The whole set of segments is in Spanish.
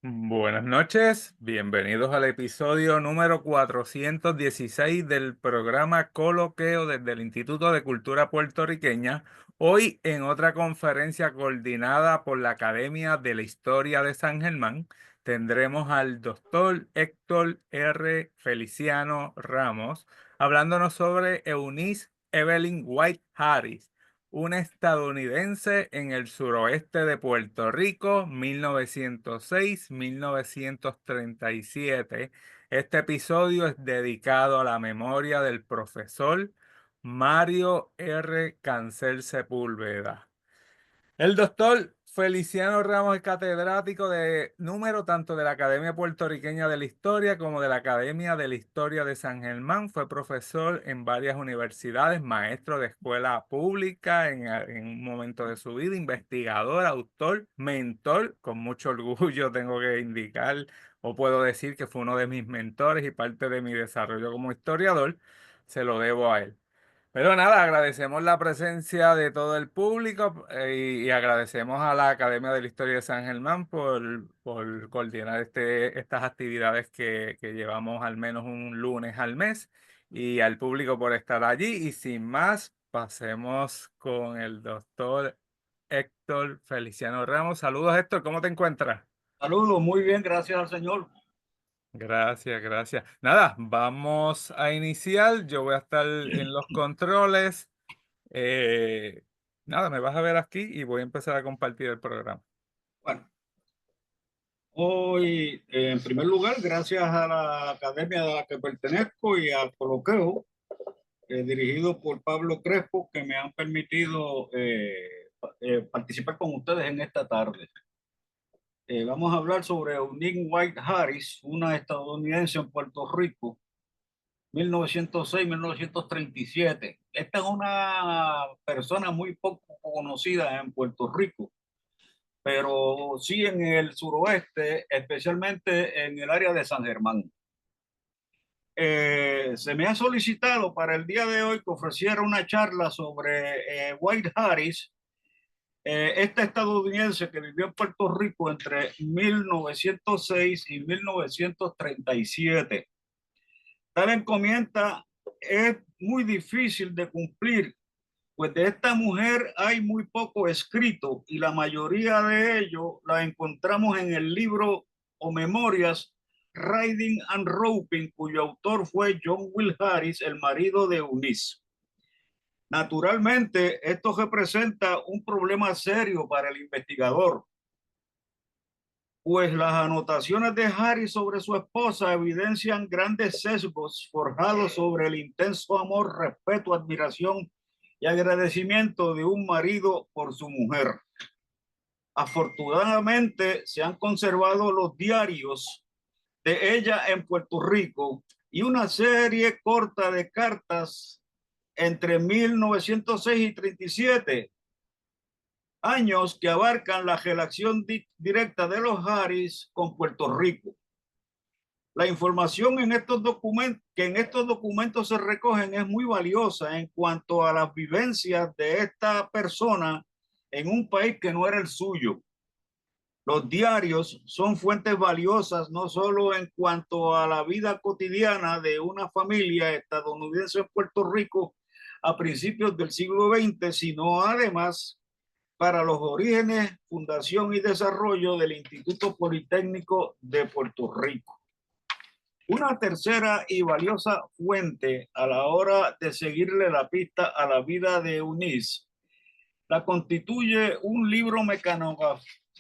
Buenas noches, bienvenidos al episodio número 416 del programa Coloqueo desde el Instituto de Cultura Puertorriqueña. Hoy en otra conferencia coordinada por la Academia de la Historia de San Germán, tendremos al doctor Héctor R. Feliciano Ramos hablándonos sobre Eunice Evelyn White Harris, una estadounidense en el suroeste de Puerto Rico, 1906-1937. Este episodio es dedicado a la memoria del profesor Mario R. Cancel Sepúlveda. El doctor Feliciano Ramos es catedrático de número tanto de la Academia Puertorriqueña de la Historia como de la Academia de la Historia de San Germán. Fue profesor en varias universidades, maestro de escuela pública en un momento de su vida, investigador, autor, mentor. Con mucho orgullo tengo que indicar o puedo decir que fue uno de mis mentores y parte de mi desarrollo como historiador. Se lo debo a él. Pero nada, agradecemos la presencia de todo el público y agradecemos a la Academia de la Historia de San Germán por coordinar estas actividades que llevamos al menos un lunes al mes y al público por estar allí. Y sin más, pasemos con el doctor Héctor Feliciano Ramos. Saludos, Héctor, ¿cómo te encuentras? Saludos, muy bien, gracias al Señor. Gracias, gracias. Nada, vamos a iniciar. Yo voy a estar en los controles. Eh, Nada, me vas a ver aquí y voy a empezar a compartir el programa. Bueno, hoy, en primer lugar, gracias a la academia a la que pertenezco y a Coloqueo, dirigido por Pablo Crespo, que me han permitido participar con ustedes en esta tarde. Vamos a hablar sobre Eunice White Harris, una estadounidense en Puerto Rico, 1906-1937. Esta es una persona muy poco conocida en Puerto Rico, pero sí en el suroeste, especialmente en el área de San Germán. Se me ha solicitado para el día de hoy que ofreciera una charla sobre White Harris, esta estadounidense que vivió en Puerto Rico entre 1906 y 1937. Tal encomienda es muy difícil de cumplir, pues de esta mujer hay muy poco escrito y la mayoría de ello la encontramos en el libro o memorias Riding and Roping, cuyo autor fue John Will Harris, el marido de Eunice. Naturalmente, esto representa un problema serio para el investigador, pues las anotaciones de Harris sobre su esposa evidencian grandes sesgos forjados sobre el intenso amor, respeto, admiración y agradecimiento de un marido por su mujer. Afortunadamente, se han conservado los diarios de ella en Puerto Rico y una serie corta de cartas entre 1906 y 37 años que abarcan la relación directa de los Harris con Puerto Rico. La información en estos documentos que en estos documentos se recogen es muy valiosa en cuanto a las vivencias de esta persona en un país que no era el suyo. Los diarios son fuentes valiosas no solo en cuanto a la vida cotidiana de una familia estadounidense en Puerto Rico a principios del siglo XX, sino además para los orígenes, fundación y desarrollo del Instituto Politécnico de Puerto Rico. Una tercera y valiosa fuente a la hora de seguirle la pista a la vida de Eunice la constituye un libro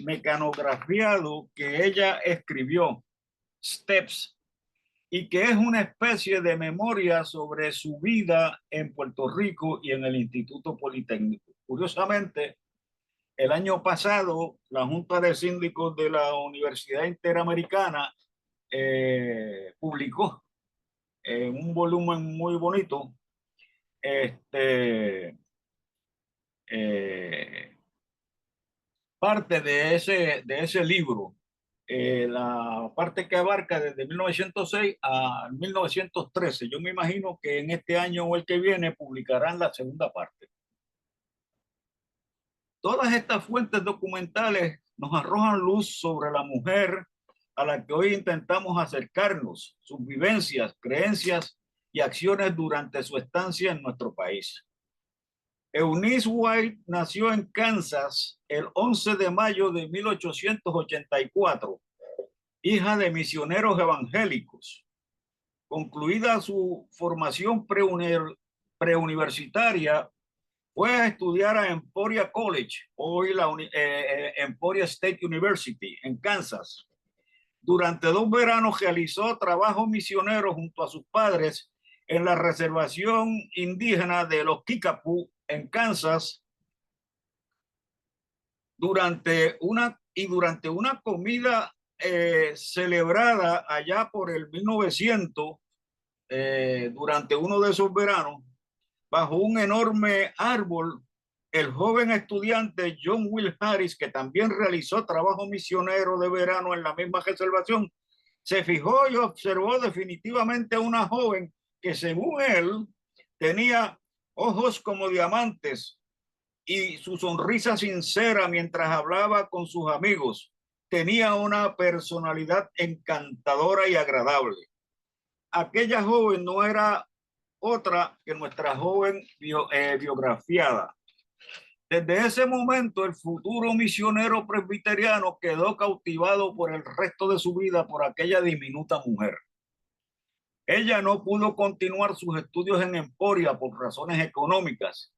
mecanografiado que ella escribió, Steps, y que es una especie de memoria sobre su vida en Puerto Rico y en el Instituto Politécnico. Curiosamente, el año pasado, la Junta de Síndicos de la Universidad Interamericana publicó en un volumen muy bonito este, eh, parte de ese libro, la parte que abarca desde 1906 a 1913. Yo me imagino que en este año o el que viene publicarán la segunda parte. Todas estas fuentes documentales nos arrojan luz sobre la mujer a la que hoy intentamos acercarnos, sus vivencias, creencias y acciones durante su estancia en nuestro país. Eunice White nació en Kansas el 11 de mayo de 1884, hija de misioneros evangélicos. Concluida su formación preuniversitaria, fue a estudiar a Emporia College, hoy la Emporia State University, en Kansas. Durante 2 veranos realizó trabajo misionero junto a sus padres en la reservación indígena de los Kickapoo, en Kansas. Durante una comida celebrada allá por el 1900, durante uno de esos veranos, bajo un enorme árbol, el joven estudiante John Will Harris, que también realizó trabajo misionero de verano en la misma reservación, se fijó y observó definitivamente a una joven que, según él, tenía ojos como diamantes y su sonrisa sincera mientras hablaba con sus amigos. Tenía una personalidad encantadora y agradable. Aquella joven no era otra que nuestra joven biografiada. Desde ese momento, el futuro misionero presbiteriano quedó cautivado por el resto de su vida por aquella diminuta mujer. Ella no pudo continuar sus estudios en Emporia por razones económicas.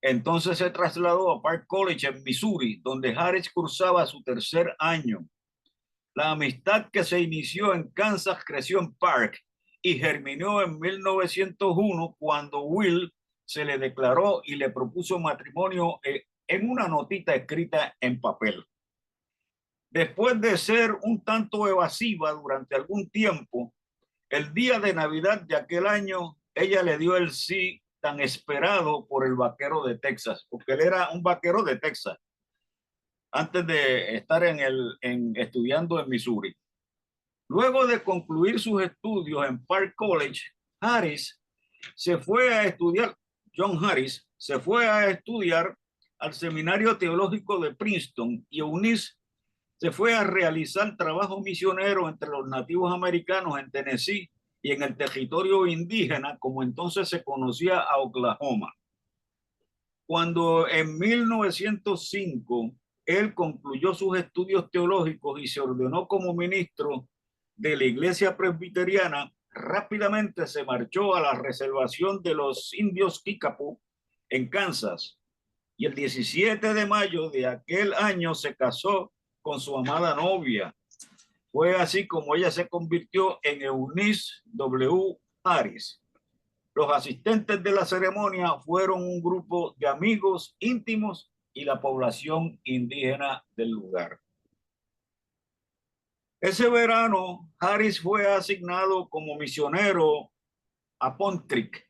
Entonces se trasladó a Park College en Missouri, donde Harris cursaba su 3er año. La amistad que se inició en Kansas creció en Park y germinó en 1901, cuando Will se le declaró y le propuso matrimonio en una notita escrita en papel. Después de ser un tanto evasiva durante algún tiempo, el día de Navidad de aquel año, ella le dio el sí tan esperado por el vaquero de Texas, porque él era un vaquero de Texas antes de estar estudiando en Missouri. Luego de concluir sus estudios en Park College, John Harris se fue a estudiar al Seminario Teológico de Princeton, y Eunice se fue a realizar trabajo misionero entre los nativos americanos en Tennessee y en el territorio indígena, como entonces se conocía, a Oklahoma. Cuando en 1905 él concluyó sus estudios teológicos y se ordenó como ministro de la iglesia presbiteriana, rápidamente se marchó a la reservación de los indios Kickapoo en Kansas, y el 17 de mayo de aquel año se casó con su amada novia. Fue así como ella se convirtió en Eunice W. Harris. Los asistentes de la ceremonia fueron un grupo de amigos íntimos y la población indígena del lugar. Ese verano, Harris fue asignado como misionero a Pond Creek,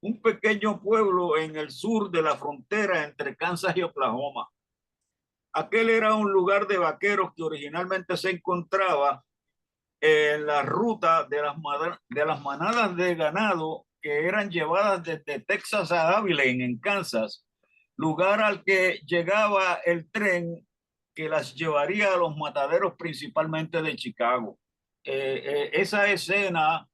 un pequeño pueblo en el sur de la frontera entre Kansas y Oklahoma. Aquel era un lugar de vaqueros que originalmente se encontraba en la ruta de las manadas de ganado que eran llevadas desde Texas a Abilene, en Kansas, lugar al que llegaba el tren que las llevaría a los mataderos principalmente de Chicago. Esa escena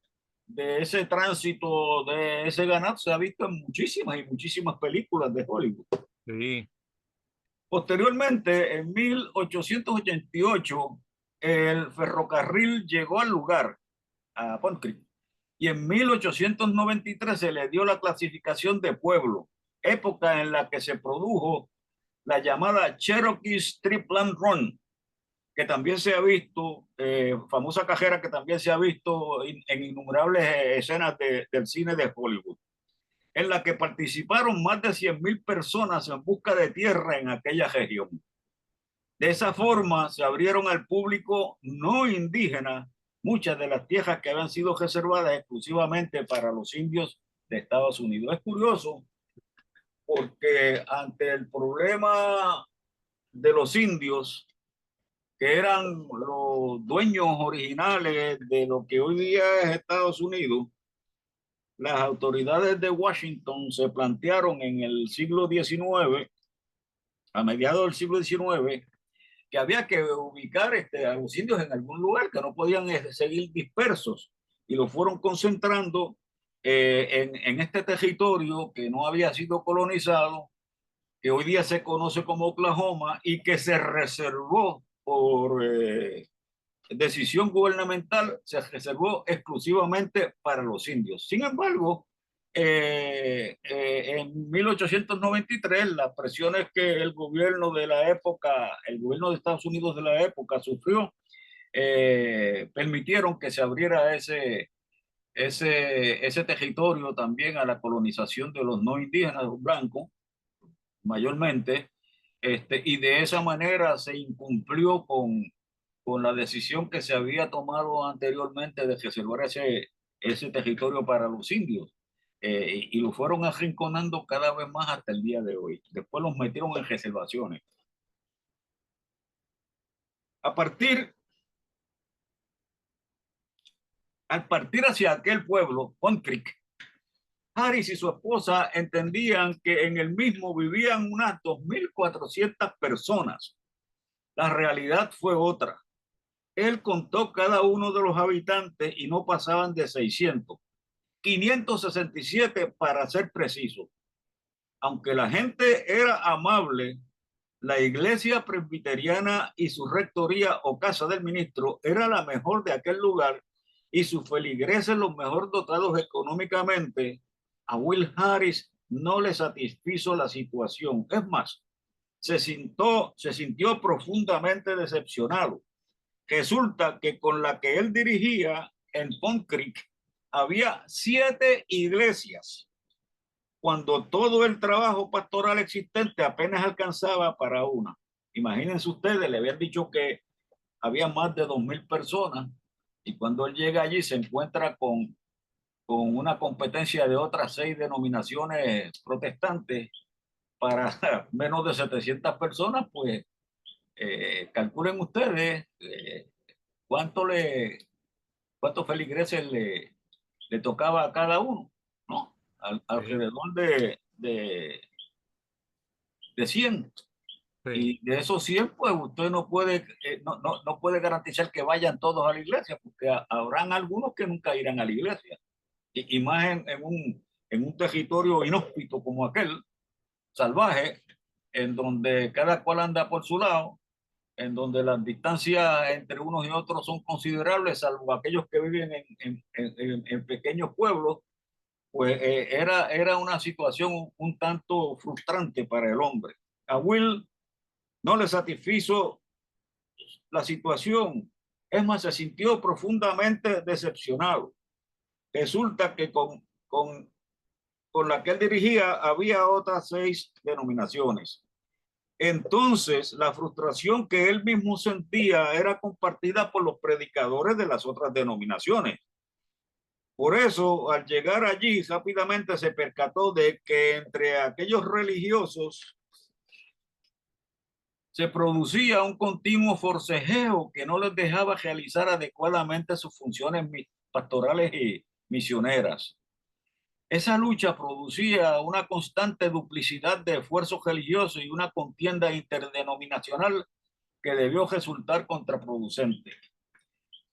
de ese tránsito de ese ganado se ha visto en muchísimas y muchísimas películas de Hollywood. Sí. Posteriormente, en 1888, el ferrocarril llegó al lugar, a Pond Creek, y en 1893 se le dio la clasificación de pueblo, época en la que se produjo la llamada Cherokee Stripland Run, que también se ha visto, famosa cajera que también se ha visto en innumerables escenas del cine de Hollywood, en la que participaron más de 100,000 personas en busca de tierra en aquella región. De esa forma se abrieron al público no indígena muchas de las tierras que habían sido reservadas exclusivamente para los indios de Estados Unidos. Es curioso porque ante el problema de los indios, que eran los dueños originales de lo que hoy día es Estados Unidos, las autoridades de Washington se plantearon en el siglo XIX, a mediados del siglo XIX, que había que ubicar a los indios en algún lugar, que no podían seguir dispersos, y los fueron concentrando en este territorio que no había sido colonizado, que hoy día se conoce como Oklahoma y que se reservó por decisión gubernamental, se reservó exclusivamente para los indios. Sin embargo, en 1893, las presiones que el gobierno de la época, el gobierno de Estados Unidos de la época sufrió, permitieron que se abriera ese territorio también a la colonización de los no indígenas blancos, mayormente, y de esa manera se incumplió con la decisión que se había tomado anteriormente de reservar ese territorio para los indios. Y lo fueron arrinconando cada vez más hasta el día de hoy. Después los metieron en reservaciones. A partir, al partir hacia aquel pueblo, Pond Creek, Harris y su esposa entendían que en el mismo vivían unas 2.400 personas. La realidad fue otra. Él contó cada uno de los habitantes y no pasaban de 600, 567 para ser preciso. Aunque la gente era amable, la iglesia presbiteriana y su rectoría o casa del ministro era la mejor de aquel lugar y sus feligreses los mejor dotados económicamente. A Will Harris no le satisfizo la situación. Es más, se sintió profundamente decepcionado. Resulta que con la que él dirigía en Pond Creek había 7 iglesias, cuando todo el trabajo pastoral existente apenas alcanzaba para una. Imagínense ustedes, le habían dicho que había más de 2.000 personas y cuando él llega allí se encuentra con una competencia de otras 6 denominaciones protestantes para menos de 700 personas, pues calculen ustedes cuánto cuántos feligreses le tocaba a cada uno, ¿no? Alrededor de 100. Sí. Y de esos 100, pues usted no puede, no puede garantizar que vayan todos a la iglesia, porque habrán algunos que nunca irán a la iglesia. Y más en un territorio inhóspito como aquel, salvaje, en donde cada cual anda por su lado, en donde las distancias entre unos y otros son considerables, salvo aquellos que viven en pequeños pueblos, pues era una situación un tanto frustrante para el hombre. A Will no le satisfizo la situación, es más, se sintió profundamente decepcionado. Resulta que con la que él dirigía había otras 6 denominaciones. Entonces, la frustración que él mismo sentía era compartida por los predicadores de las otras denominaciones. Por eso, al llegar allí, rápidamente se percató de que entre aquellos religiosos se producía un continuo forcejeo que no les dejaba realizar adecuadamente sus funciones pastorales y misioneras. Esa lucha producía una constante duplicidad de esfuerzos religiosos y una contienda interdenominacional que debió resultar contraproducente.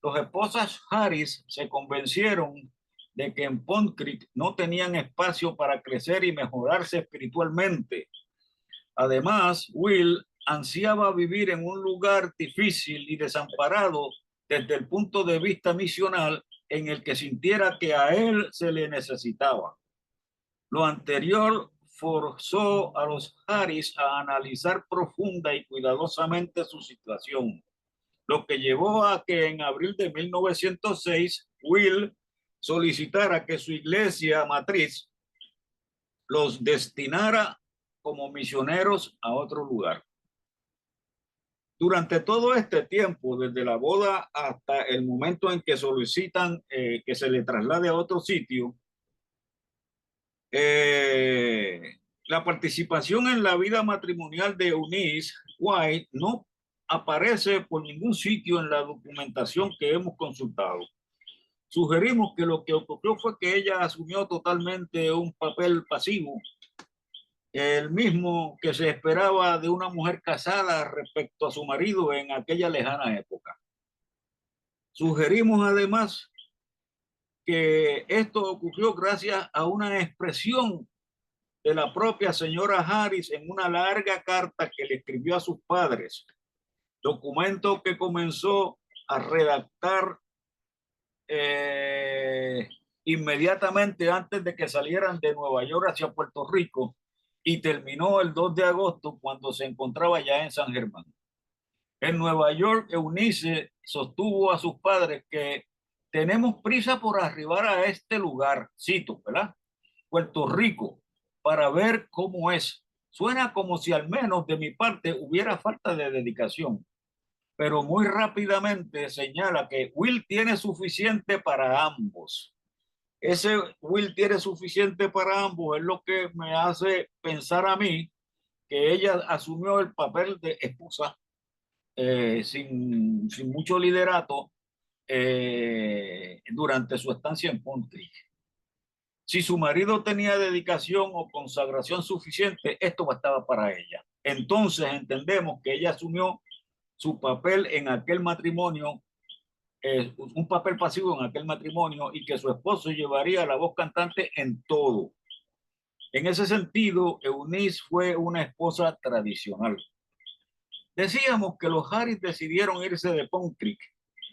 Los esposas Harris se convencieron de que en Pond Creek no tenían espacio para crecer y mejorarse espiritualmente. Además, Will ansiaba vivir en un lugar difícil y desamparado desde el punto de vista misional en el que sintiera que a él se le necesitaba. Lo anterior forzó a los Harris a analizar profunda y cuidadosamente su situación, lo que llevó a que en abril de 1906 Will solicitara que su iglesia matriz los destinara como misioneros a otro lugar. Durante todo este tiempo, desde la boda hasta el momento en que solicitan que se le traslade a otro sitio, la participación en la vida matrimonial de Eunice White no aparece por ningún sitio en la documentación que hemos consultado. Sugerimos que lo que ocurrió fue que ella asumió totalmente un papel pasivo el mismo que se esperaba de una mujer casada respecto a su marido en aquella lejana época. Sugerimos además que esto ocurrió gracias a una expresión de la propia señora Harris en una larga carta que le escribió a sus padres, documento que comenzó a redactar inmediatamente antes de que salieran de Nueva York hacia Puerto Rico y terminó el 2 de agosto cuando se encontraba ya en San Germán. En Nueva York, Eunice sostuvo a sus padres que tenemos prisa por arribar a este lugar, cito, ¿verdad? Puerto Rico, para ver cómo es. Suena como si al menos de mi parte hubiera falta de dedicación, pero muy rápidamente señala que Will tiene suficiente para ambos. Ese Will tiene suficiente para ambos es lo que me hace pensar a mí que ella asumió el papel de esposa sin mucho liderato durante su estancia en Ponte. Si su marido tenía dedicación o consagración suficiente, esto bastaba para ella. Entonces entendemos que ella asumió su papel en aquel matrimonio, un papel pasivo en aquel matrimonio y que su esposo llevaría la voz cantante en todo. En ese sentido, Eunice fue una esposa tradicional. Decíamos que los Harris decidieron irse de Palm Creek.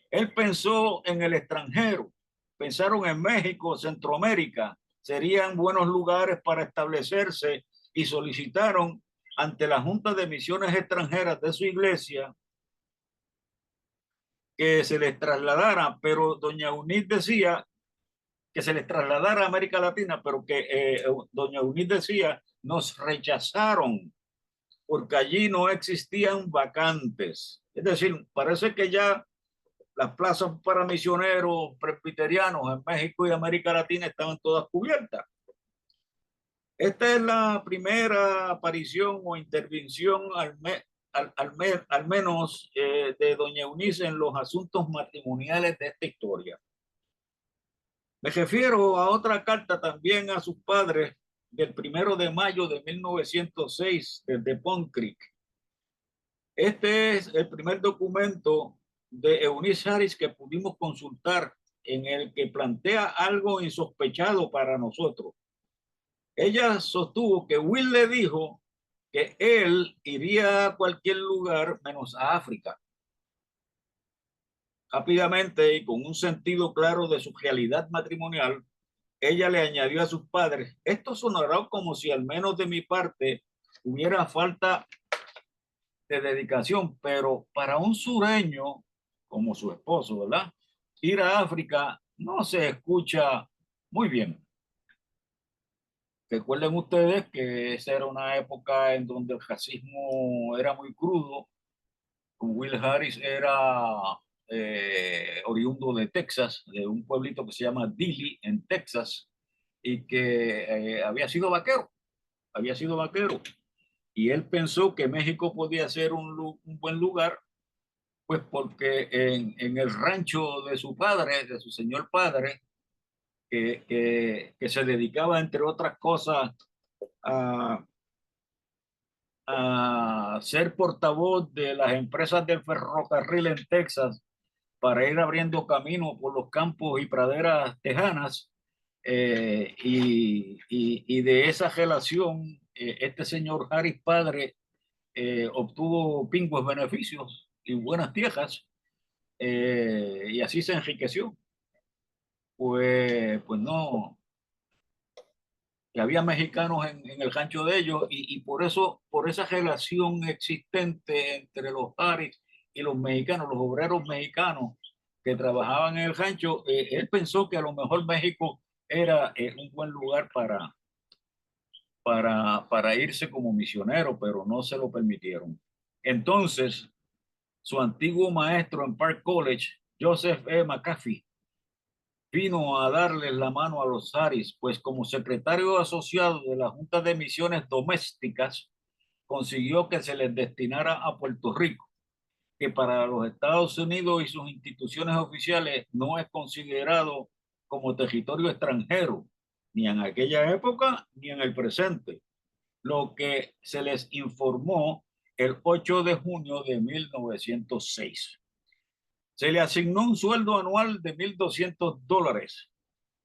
Él pensó en el extranjero, pensaron en México, Centroamérica, serían buenos lugares para establecerse y solicitaron ante la Junta de Misiones Extranjeras de su iglesia que se les trasladara, pero doña Eunice decía que se les trasladara a América Latina, pero que doña Eunice decía, nos rechazaron porque allí no existían vacantes. Es decir, parece que ya las plazas para misioneros presbiterianos en México y América Latina estaban todas cubiertas. Esta es la primera aparición o intervención al menos de doña Eunice en los asuntos matrimoniales de esta historia. Me refiero a otra carta también a sus padres del 1 de mayo de 1906 desde Pond Creek. Este es el primer documento de Eunice Harris que pudimos consultar en el que plantea algo insospechado para nosotros. Ella sostuvo que Will le dijo que él iría a cualquier lugar menos a África. Rápidamente y con un sentido claro de su realidad matrimonial, ella le añadió a sus padres, esto sonará como si al menos de mi parte hubiera falta de dedicación, pero para un sureño como su esposo, ¿verdad? Ir a África no se escucha muy bien. Recuerden ustedes que esa era una época en donde el racismo era muy crudo. Will Harris era oriundo de Texas, de un pueblito que se llama Dilley, en Texas, y que había sido vaquero. Y él pensó que México podía ser un buen lugar, pues porque en el rancho de su padre, de su señor padre, que se dedicaba, entre otras cosas, a, a ser portavoz de las empresas del ferrocarril en Texas para ir abriendo camino por los campos y praderas tejanas. Y de esa relación, este señor Harris padre obtuvo pingües beneficios y buenas tierras, y así se enriqueció. Pues no, que había mexicanos en el rancho de ellos y por eso, por esa relación existente entre los Harris y los mexicanos, los obreros mexicanos que trabajaban en el rancho, él pensó que a lo mejor México era un buen lugar para irse como misionero, pero no se lo permitieron. Entonces, su antiguo maestro en Park College, Joseph E. McAfee, vino a darles la mano a los Harris, pues como secretario asociado de la Junta de Misiones Domésticas, consiguió que se les destinara a Puerto Rico, que para los Estados Unidos y sus instituciones oficiales no es considerado como territorio extranjero, ni en aquella época ni en el presente. lo que se les informó el 8 de junio de 1906. Se le asignó un sueldo anual de $1,200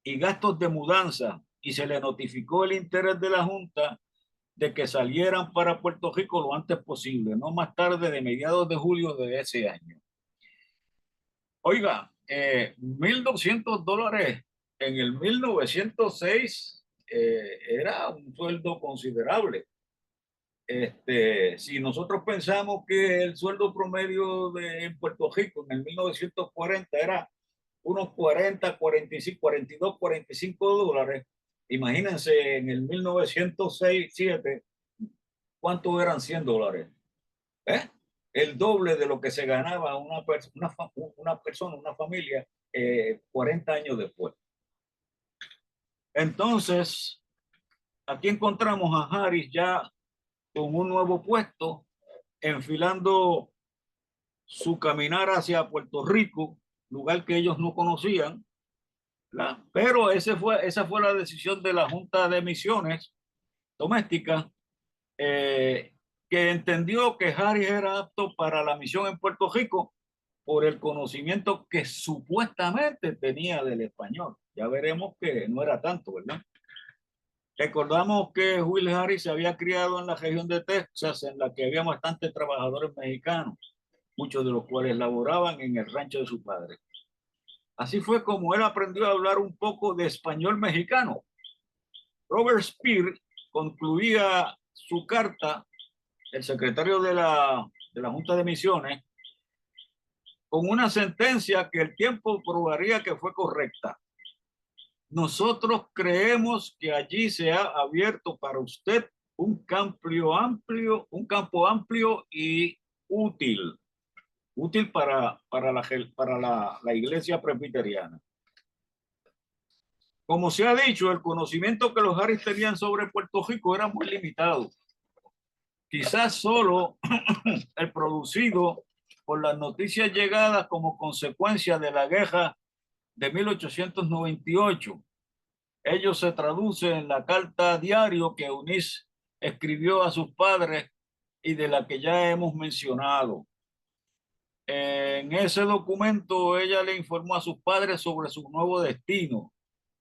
y gastos de mudanza, y se le notificó el interés de la Junta de que salieran para Puerto Rico lo antes posible, no más tarde de mediados de julio de ese año. Oiga, $1,200 en el 1906 era un sueldo considerable. Si nosotros pensamos que el sueldo promedio en Puerto Rico en el 1940 era unos 40, 45, 42, $45, imagínense en el 1906, 7, ¿cuánto eran $100? ¿Eh? El doble de lo que se ganaba una persona, una familia, 40 años después. Entonces, aquí encontramos a Harris ya con un nuevo puesto, enfilando su caminar hacia Puerto Rico, lugar que ellos no conocían, ¿verdad? Pero esa fue la decisión de la Junta de Misiones Domésticas, eh, que entendió que Harris era apto para la misión en Puerto Rico por el conocimiento que supuestamente tenía del español. Ya veremos que no era tanto, ¿verdad? Recordamos que Will Harris se había criado en la región de Texas, en la que había bastantes trabajadores mexicanos, muchos de los cuales laboraban en el rancho de su padre. Así fue como él aprendió a hablar un poco de español mexicano. Robert Speer concluía su carta, el secretario de la Junta de Misiones, con una sentencia que el tiempo probaría que fue correcta. Nosotros creemos que allí se ha abierto para usted un campo amplio y útil, para la iglesia presbiteriana. Como se ha dicho, el conocimiento que los Harris tenían sobre Puerto Rico era muy limitado. Quizás solo el producido por las noticias llegadas como consecuencia de la guerra de 1898. Ello se traduce en la carta diario que Eunice escribió a sus padres y de la que ya hemos mencionado. En ese documento ella le informó a sus padres sobre su nuevo destino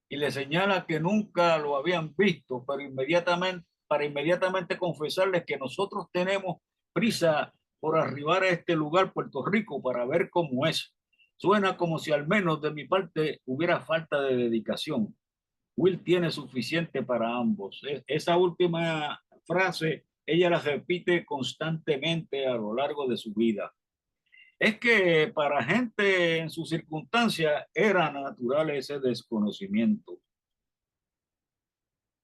y le señala que nunca lo habían visto, pero inmediatamente confesarles que nosotros tenemos prisa por arribar a este lugar, Puerto Rico, para ver cómo es. Suena como si al menos de mi parte hubiera falta de dedicación. Will tiene suficiente para ambos. Esa última frase ella la repite constantemente a lo largo de su vida. Es que para gente en sus circunstancias era natural ese desconocimiento.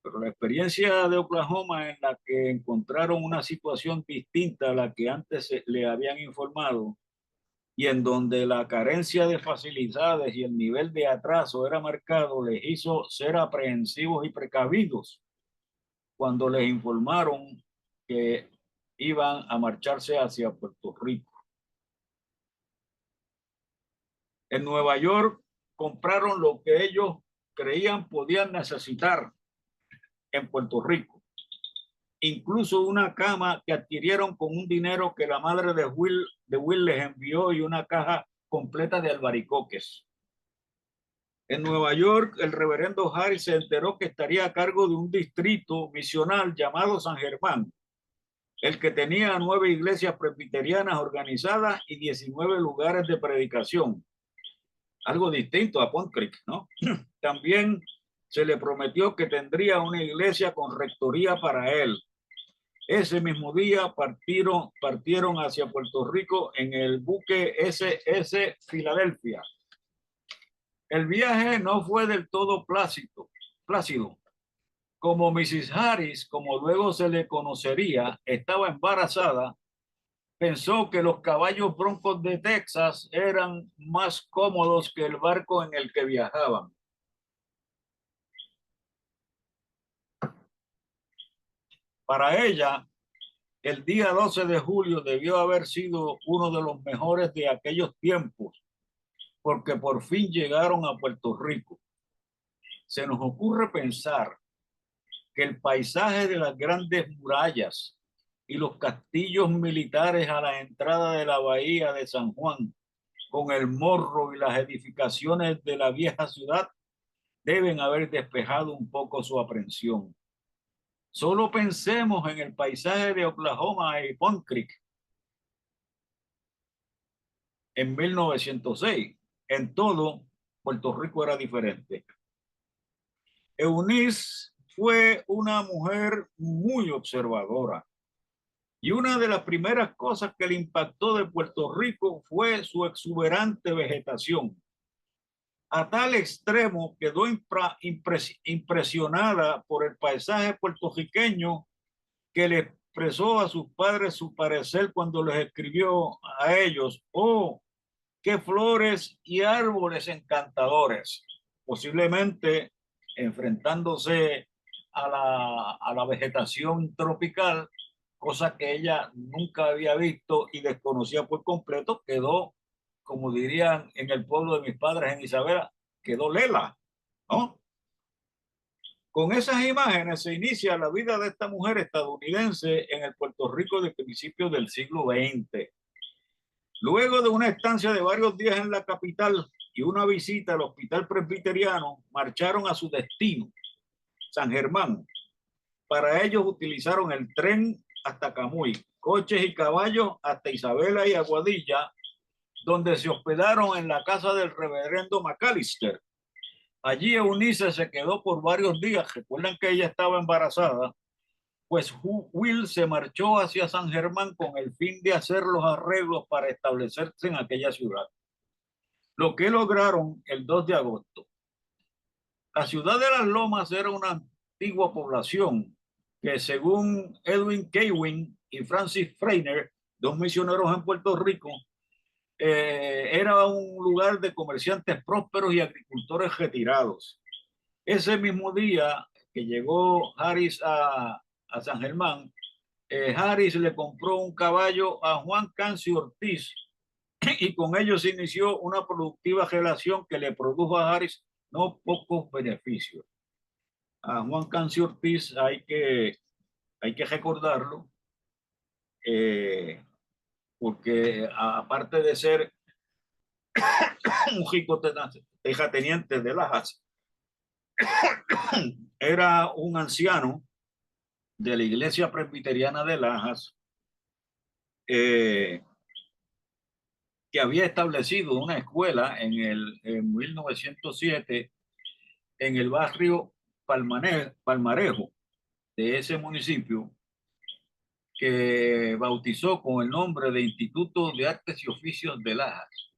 Pero la experiencia de Oklahoma, en la que encontraron una situación distinta a la que antes le habían informado, y en donde la carencia de facilidades y el nivel de atraso era marcado, les hizo ser aprehensivos y precavidos cuando les informaron que iban a marcharse hacia Puerto Rico. En Nueva York compraron lo que ellos creían podían necesitar en Puerto Rico, incluso una cama que adquirieron con un dinero que la madre de Will les envió, y una caja completa de albaricoques. En Nueva York, el reverendo Harris se enteró que estaría a cargo de un distrito misional llamado San Germán, el que tenía 9 iglesias presbiterianas organizadas y 19 lugares de predicación. Algo distinto a Pond Creek, ¿no? También se le prometió que tendría una iglesia con rectoría para él. Ese mismo día partieron hacia Puerto Rico en el buque SS Filadelfia. El viaje no fue del todo plácido. Como Mrs. Harris, como luego se le conocería, estaba embarazada, pensó que los caballos broncos de Texas eran más cómodos que el barco en el que viajaban. Para ella, el día 12 de julio debió haber sido uno de los mejores de aquellos tiempos, porque por fin llegaron a Puerto Rico. Se nos ocurre pensar que el paisaje de las grandes murallas y los castillos militares a la entrada de la bahía de San Juan, con el morro y las edificaciones de la vieja ciudad, deben haber despejado un poco su aprensión. Solo pensemos en el paisaje de Oklahoma y Pond Creek en 1906. En todo, Puerto Rico era diferente. Eunice fue una mujer muy observadora y una de las primeras cosas que le impactó de Puerto Rico fue su exuberante vegetación. A tal extremo quedó impresionada por el paisaje puertorriqueño que le expresó a sus padres su parecer cuando les escribió a ellos: oh, qué flores y árboles encantadores, posiblemente enfrentándose a la vegetación tropical, cosa que ella nunca había visto y desconocía por completo. Quedó, como dirían en el pueblo de mis padres en Isabela, quedó lela, ¿no? Con esas imágenes se inicia la vida de esta mujer estadounidense en el Puerto Rico de principios del siglo XX. Luego de una estancia de varios días en la capital y una visita al Hospital Presbiteriano, marcharon a su destino, San Germán. Para ellos utilizaron el tren hasta Camuy, coches y caballos hasta Isabela y Aguadilla, donde se hospedaron en la casa del reverendo McAllister. Allí Eunice se quedó por varios días. Recuerdan que ella estaba embarazada. Pues Will se marchó hacia San Germán con el fin de hacer los arreglos para establecerse en aquella ciudad, lo que lograron el 2 de agosto. La ciudad de Las Lomas era una antigua población que, según Edwin Kewin y Francis Freiner, dos misioneros en Puerto Rico, era un lugar de comerciantes prósperos y agricultores retirados. Ese mismo día que llegó Harris a San Germán, Harris le compró un caballo a Juan Cancio Ortiz y con ellos se inició una productiva relación que le produjo a Harris no pocos beneficios. A Juan Cancio Ortiz hay que recordarlo, porque aparte de ser un rico terrateniente de Lajas, era un anciano de la iglesia presbiteriana de Lajas, que había establecido una escuela en 1907 en el barrio Palmarejo de ese municipio, que bautizó con el nombre de Instituto de Artes y Oficios de Lajas.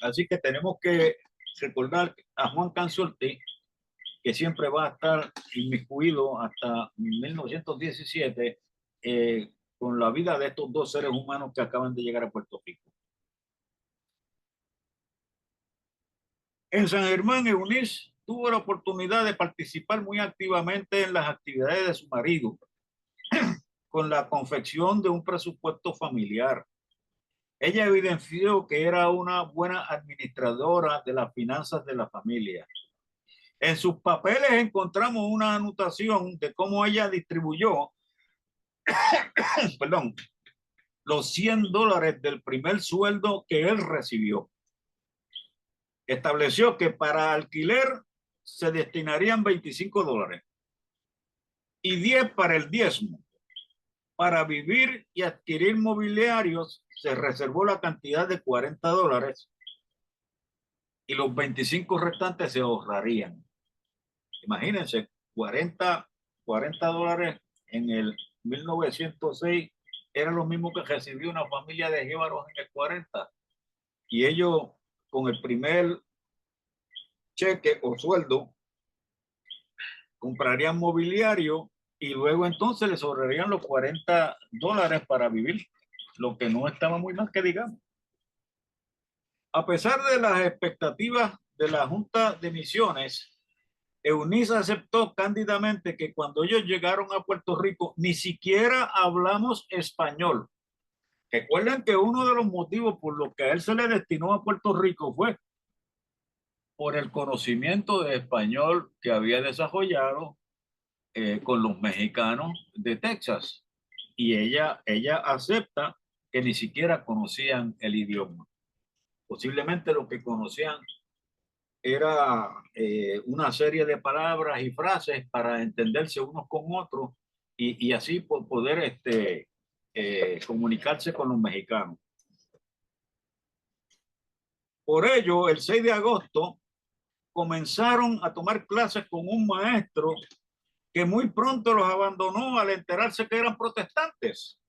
Así que tenemos que recordar a Juan Cancio Ortiz, que siempre va a estar inmiscuido hasta 1917 con la vida de estos dos seres humanos que acaban de llegar a Puerto Rico. En San Germán, Eunice tuvo la oportunidad de participar muy activamente en las actividades de su marido, con la confección de un presupuesto familiar. Ella evidenció que era una buena administradora de las finanzas de la familia. En sus papeles encontramos una anotación de cómo ella distribuyó perdón, los $100 del primer sueldo que él recibió. Estableció que para alquiler se destinarían $25 y 10 para el diezmo. Para vivir y adquirir mobiliarios se reservó la cantidad de $40 y los 25 restantes se ahorrarían. Imagínense, $40 en el 1906 era lo mismo que recibió una familia de jíbaros en el 40. Y ellos, con el primer cheque o sueldo, comprarían mobiliario y luego entonces les ahorrarían los $40 para vivir, lo que no estaba muy mal que digamos. A pesar de las expectativas de la Junta de Misiones, Eunice aceptó cándidamente que cuando ellos llegaron a Puerto Rico ni siquiera hablamos español. Recuerden que uno de los motivos por los que a él se le destinó a Puerto Rico fue por el conocimiento de español que había desarrollado con los mexicanos de Texas. Y ella acepta que ni siquiera conocían el idioma. Posiblemente lo que conocían era una serie de palabras y frases para entenderse unos con otros y así poder comunicarse con los mexicanos. Por ello, el 6 de agosto comenzaron a tomar clases con un maestro que muy pronto los abandonó al enterarse que eran protestantes.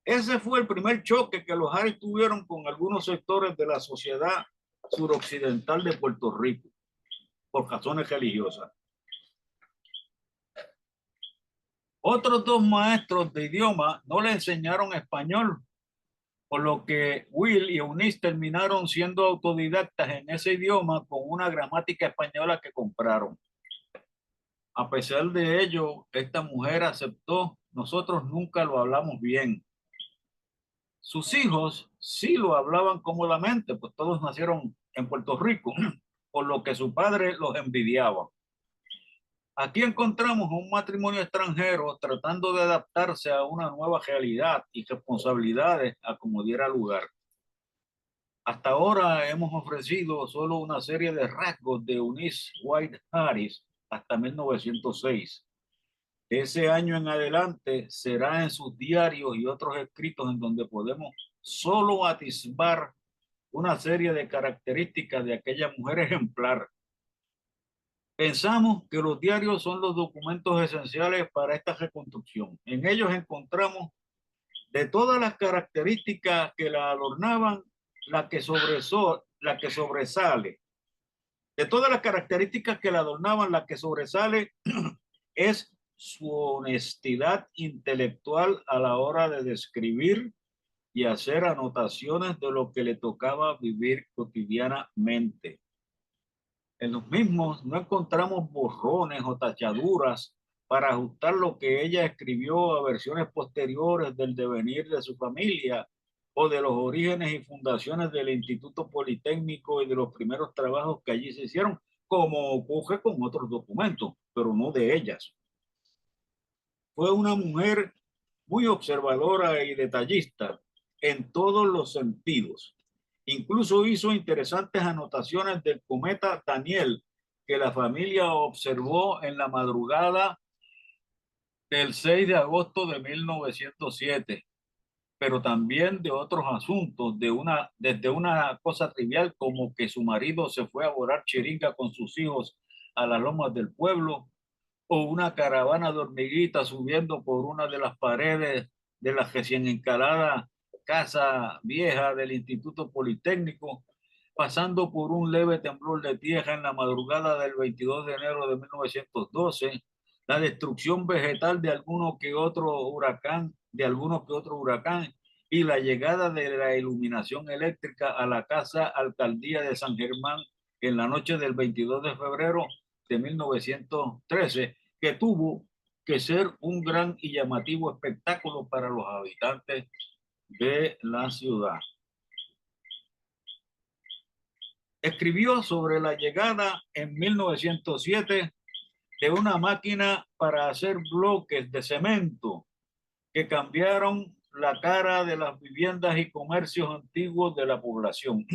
Ese fue el primer choque que los Harris tuvieron con algunos sectores de la sociedad suroccidental de Puerto Rico, por razones religiosas. Otros dos maestros de idioma no le enseñaron español, por lo que Will y Eunice terminaron siendo autodidactas en ese idioma con una gramática española que compraron. A pesar de ello, esta mujer aceptó: nosotros nunca lo hablamos bien. Sus hijos sí lo hablaban cómodamente, pues todos nacieron en Puerto Rico, por lo que su padre los envidiaba. Aquí encontramos un matrimonio extranjero tratando de adaptarse a una nueva realidad y responsabilidades a como diera lugar. Hasta ahora hemos ofrecido solo una serie de rasgos de Eunice White Harris hasta 1906. De ese año en adelante será en sus diarios y otros escritos en donde podemos solo atisbar una serie de características de aquella mujer ejemplar. Pensamos que los diarios son los documentos esenciales para esta reconstrucción. En ellos encontramos de todas las características que la adornaban, la que sobresale. De todas las características que la adornaban, la que sobresale es su honestidad intelectual a la hora de describir y hacer anotaciones de lo que le tocaba vivir cotidianamente. En los mismos no encontramos borrones o tachaduras para ajustar lo que ella escribió a versiones posteriores del devenir de su familia o de los orígenes y fundaciones del Instituto Politécnico y de los primeros trabajos que allí se hicieron, como ocurre con otros documentos, pero no de ellas. Fue una mujer muy observadora y detallista en todos los sentidos. Incluso hizo interesantes anotaciones del cometa Daniel que la familia observó en la madrugada del 6 de agosto de 1907, pero también de otros asuntos, desde una cosa trivial como que su marido se fue a volar chiringa con sus hijos a las lomas del pueblo, o una caravana de hormiguitas subiendo por una de las paredes de la recién encalada casa vieja del Instituto Politécnico, pasando por un leve temblor de tierra en la madrugada del 22 de enero de 1912, la destrucción vegetal de algunos que otro huracán y la llegada de la iluminación eléctrica a la casa alcaldía de San Germán en la noche del 22 de febrero de 1913, que tuvo que ser un gran y llamativo espectáculo para los habitantes de la ciudad. Escribió sobre la llegada en 1907 de una máquina para hacer bloques de cemento que cambiaron la cara de las viviendas y comercios antiguos de la población.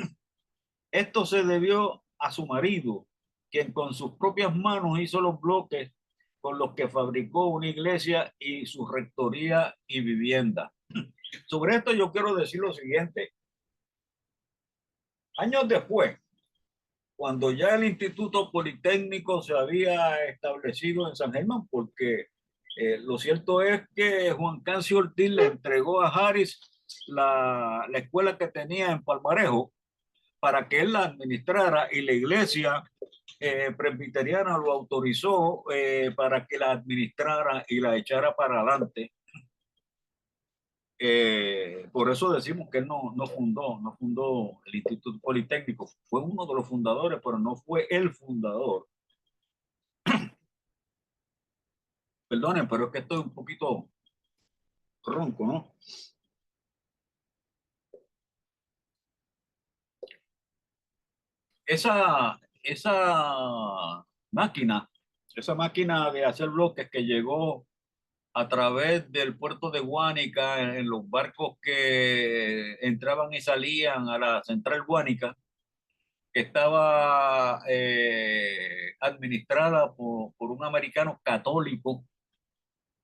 Esto se debió a su marido, quien con sus propias manos hizo los bloques con los que fabricó una iglesia y su rectoría y vivienda. Sobre esto yo quiero decir lo siguiente. Años después, cuando ya el Instituto Politécnico se había establecido en San Germán, porque lo cierto es que Juan Cancio Ortiz le entregó a Harris la escuela que tenía en Palmarejo para que él la administrara, y la iglesia presbiteriana lo autorizó para que la administrara y la echara para adelante. Por eso decimos que él no fundó el Instituto Politécnico. Fue uno de los fundadores, pero no fue el fundador. Perdonen, pero es que estoy un poquito ronco, ¿no? máquina, esa máquina de hacer bloques que llegó a través del puerto de Guánica en los barcos que entraban y salían a la central Guánica, que estaba administrada por un americano católico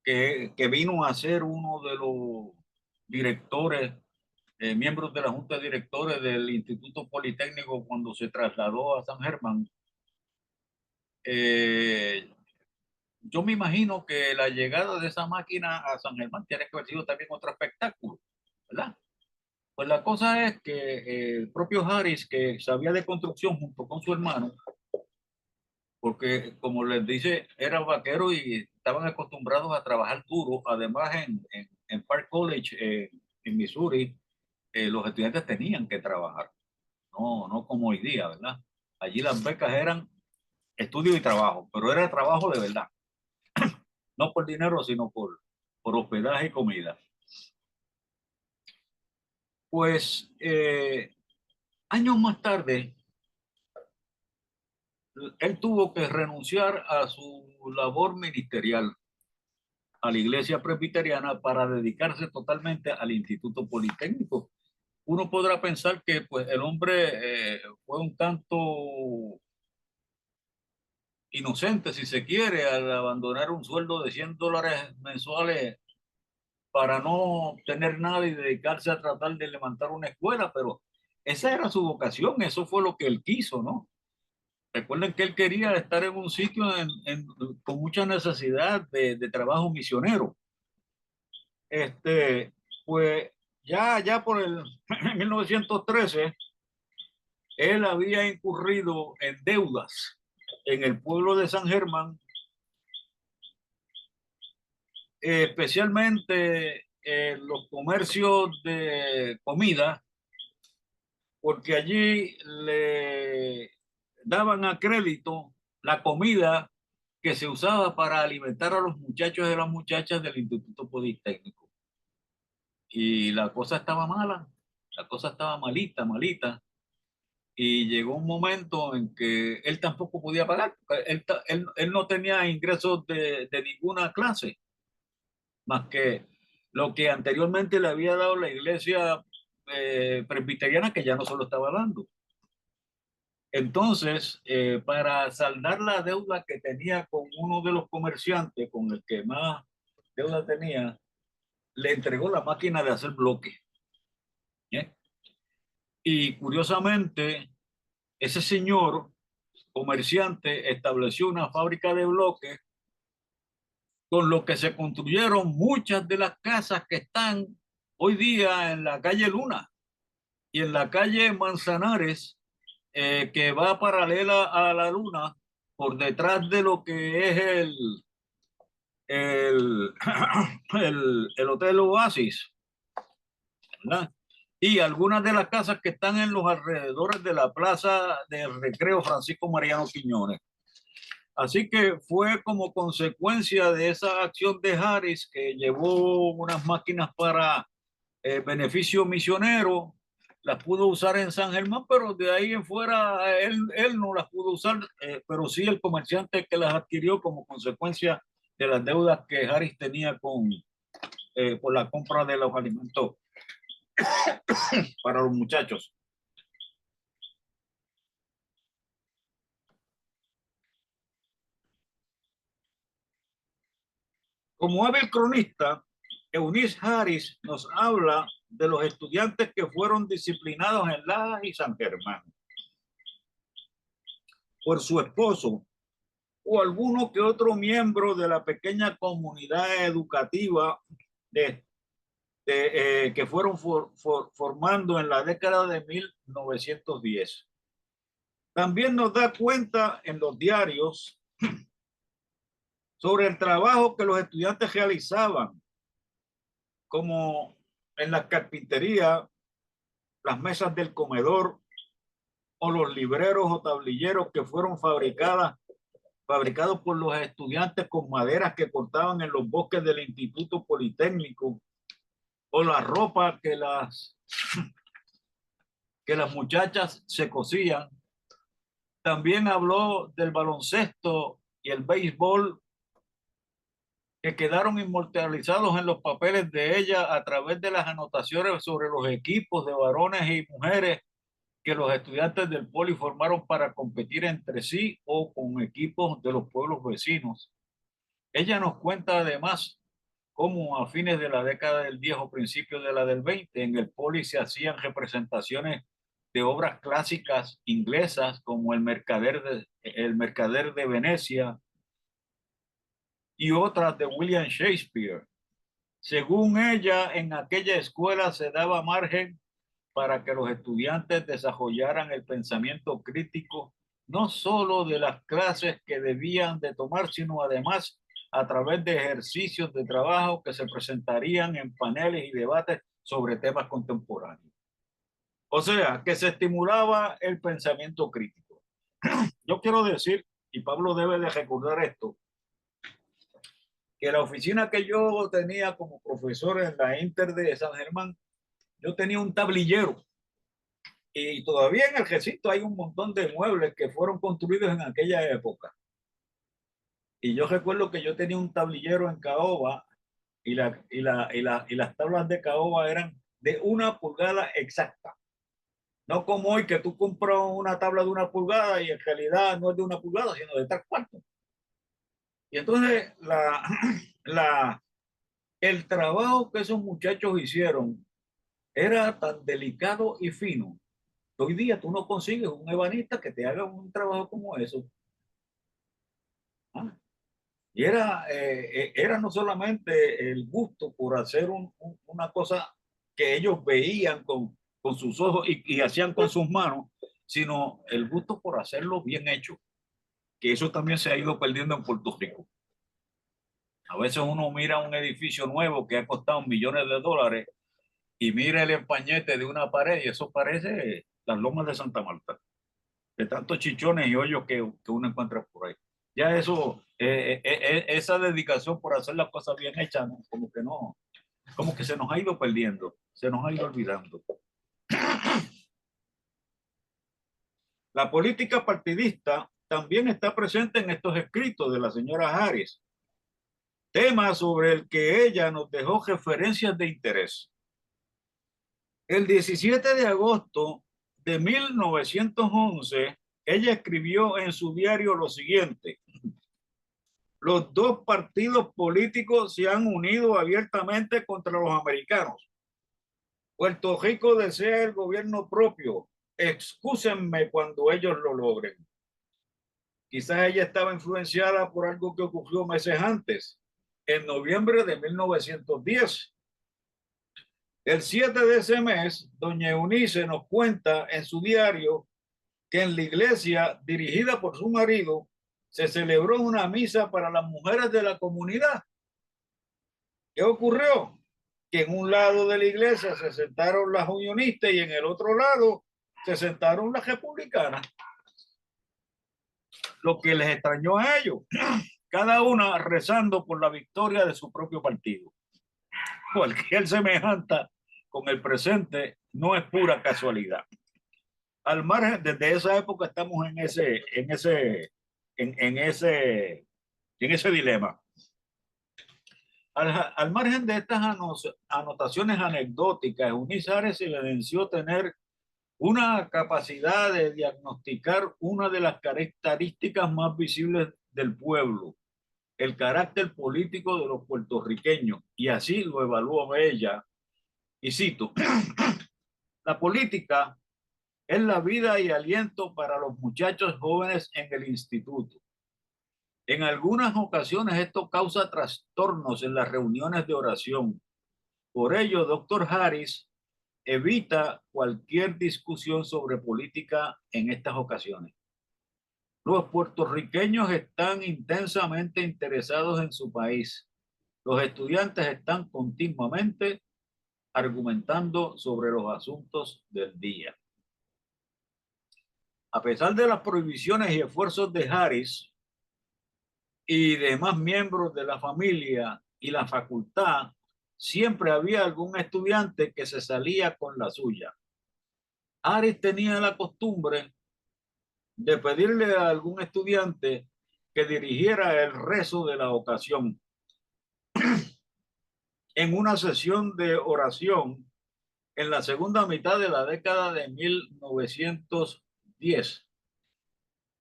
que vino a ser uno de los directores, miembros de la Junta de Directores del Instituto Politécnico cuando se trasladó a San Germán. Eh, yo me imagino que la llegada de esa máquina a San Germán tiene que haber sido también otro espectáculo, ¿verdad? Pues la cosa es que el propio Harris, que sabía de construcción junto con su hermano, porque como les dice, era vaquero y estaban acostumbrados a trabajar duro. Además, en Park College, en Missouri, los estudiantes tenían que trabajar, no como hoy día, ¿verdad? Allí las becas eran estudio y trabajo, pero era trabajo de verdad, no por dinero, sino por hospedaje y comida. Pues años más tarde, él tuvo que renunciar a su labor ministerial a la iglesia presbiteriana para dedicarse totalmente al Instituto Politécnico. Uno podrá pensar que pues, el hombre fue un tanto inocente, si se quiere, al abandonar un sueldo de $100 mensuales para no tener nada y dedicarse a tratar de levantar una escuela, pero esa era su vocación, eso fue lo que él quiso, ¿no? Recuerden que él quería estar en un sitio con mucha necesidad de trabajo misionero. Este, pues ya por el 1913, él había incurrido en deudas en el pueblo de San Germán, especialmente en los comercios de comida, porque allí le daban a crédito la comida que se usaba para alimentar a los muchachos y las muchachas del Instituto Politécnico. Y la cosa estaba mala, la cosa estaba malita, malita. Y llegó un momento en que él tampoco podía pagar, porque él no tenía ingresos de ninguna clase, más que lo que anteriormente le había dado la iglesia presbiteriana, que ya no se lo estaba dando. Entonces, para saldar la deuda que tenía con uno de los comerciantes, con el que más deuda tenía, le entregó la máquina de hacer bloques. ¿Eh? Y curiosamente, ese señor comerciante estableció una fábrica de bloques con lo que se construyeron muchas de las casas que están hoy día en la calle Luna y en la calle Manzanares, que va paralela a la Luna, por detrás de lo que es el, el Hotel Oasis, ¿verdad? Y algunas de las casas que están en los alrededores de la Plaza de Recreo Francisco Mariano Quiñones. Así que fue como consecuencia de esa acción de Harris, que llevó unas máquinas para beneficio misionero, las pudo usar en San Germán, pero de ahí en fuera él no las pudo usar, pero sí el comerciante que las adquirió como consecuencia de las deudas que Harris tenía por la compra de los alimentos para los muchachos. Como hábil cronista, Eunice Harris nos habla de los estudiantes que fueron disciplinados en Lajas y San Germán por su esposo o alguno que otro miembro de la pequeña comunidad educativa que fueron formando en la década de 1910. También nos da cuenta en los diarios sobre el trabajo que los estudiantes realizaban, como en la carpintería, las mesas del comedor o los libreros o tablilleros que fueron fabricados por los estudiantes con maderas que cortaban en los bosques del Instituto Politécnico, o la ropa que las muchachas se cosían. También habló del baloncesto y el béisbol, que quedaron inmortalizados en los papeles de ella a través de las anotaciones sobre los equipos de varones y mujeres que los estudiantes del Poli formaron para competir entre sí o con equipos de los pueblos vecinos. Ella nos cuenta además cómo a fines de la década del 10 o principios de la del 20 en el Poli se hacían representaciones de obras clásicas inglesas como el Mercader de Venecia y otras de William Shakespeare. Según ella, en aquella escuela se daba margen para que los estudiantes desarrollaran el pensamiento crítico, no solo de las clases que debían de tomar, sino además a través de ejercicios de trabajo que se presentarían en paneles y debates sobre temas contemporáneos. O sea, que se estimulaba el pensamiento crítico. Yo quiero decir, y Pablo debe de recordar esto, que la oficina que yo tenía como profesor en la Inter de San Germán, yo tenía un tablillero. Y todavía en el recinto hay un montón de muebles que fueron construidos en aquella época. Y yo recuerdo que yo tenía un tablillero en caoba y las tablas de caoba eran de 1 pulgada exacta. No como hoy que tú compras una tabla de 1 pulgada y en realidad no es de 1 pulgada, sino de 3 cuartos. Y entonces el trabajo que esos muchachos hicieron era tan delicado y fino. Hoy día tú no consigues un ebanista que te haga un trabajo como eso. ¿Ah? Y era no solamente el gusto por hacer una cosa que ellos veían con sus ojos y hacían con sus manos, sino el gusto por hacerlo bien hecho, que eso también se ha ido perdiendo en Puerto Rico. A veces uno mira un edificio nuevo que ha costado millones de dólares y mira el empañete de una pared y eso parece las lomas de Santa Marta, de tantos chichones y hoyos que uno encuentra por ahí. Ya eso, esa dedicación por hacer las cosas bien hechas, ¿no? Como que no, como que se nos ha ido perdiendo, se nos ha ido olvidando. La política partidista también está presente en estos escritos de la señora Harris, tema sobre el que ella nos dejó referencias de interés. El 17 de agosto de 1911, ella escribió en su diario lo siguiente: los dos partidos políticos se han unido abiertamente contra los americanos. Puerto Rico desea el gobierno propio. Excúsenme cuando ellos lo logren. Quizás ella estaba influenciada por algo que ocurrió meses antes, en noviembre de 1910. El 7 de ese mes, doña Eunice nos cuenta en su diario que en la iglesia dirigida por su marido se celebró una misa para las mujeres de la comunidad. ¿Qué ocurrió? Que en un lado de la iglesia se sentaron las unionistas y en el otro lado se sentaron las republicanas. Lo que les extrañó a ellos, cada una rezando por la victoria de su propio partido. Cualquier semejanza con el presente no es pura casualidad. Al margen, desde esa época estamos en ese dilema. Al margen de estas anotaciones anecdóticas, Eunice Harris se evidenció tener una capacidad de diagnosticar una de las características más visibles del pueblo, el carácter político de los puertorriqueños, y así lo evaluó ella. Y cito: la política es la vida y aliento para los muchachos jóvenes en el instituto. En algunas ocasiones esto causa trastornos en las reuniones de oración. Por ello, doctor Harris evita cualquier discusión sobre política en estas ocasiones. Los puertorriqueños están intensamente interesados en su país. Los estudiantes están continuamente argumentando sobre los asuntos del día. A pesar de las prohibiciones y esfuerzos de Harris y demás miembros de la familia y la facultad, siempre había algún estudiante que se salía con la suya. Harris tenía la costumbre de pedirle a algún estudiante que dirigiera el rezo de la ocasión en una sesión de oración en la segunda mitad de la década de 1910,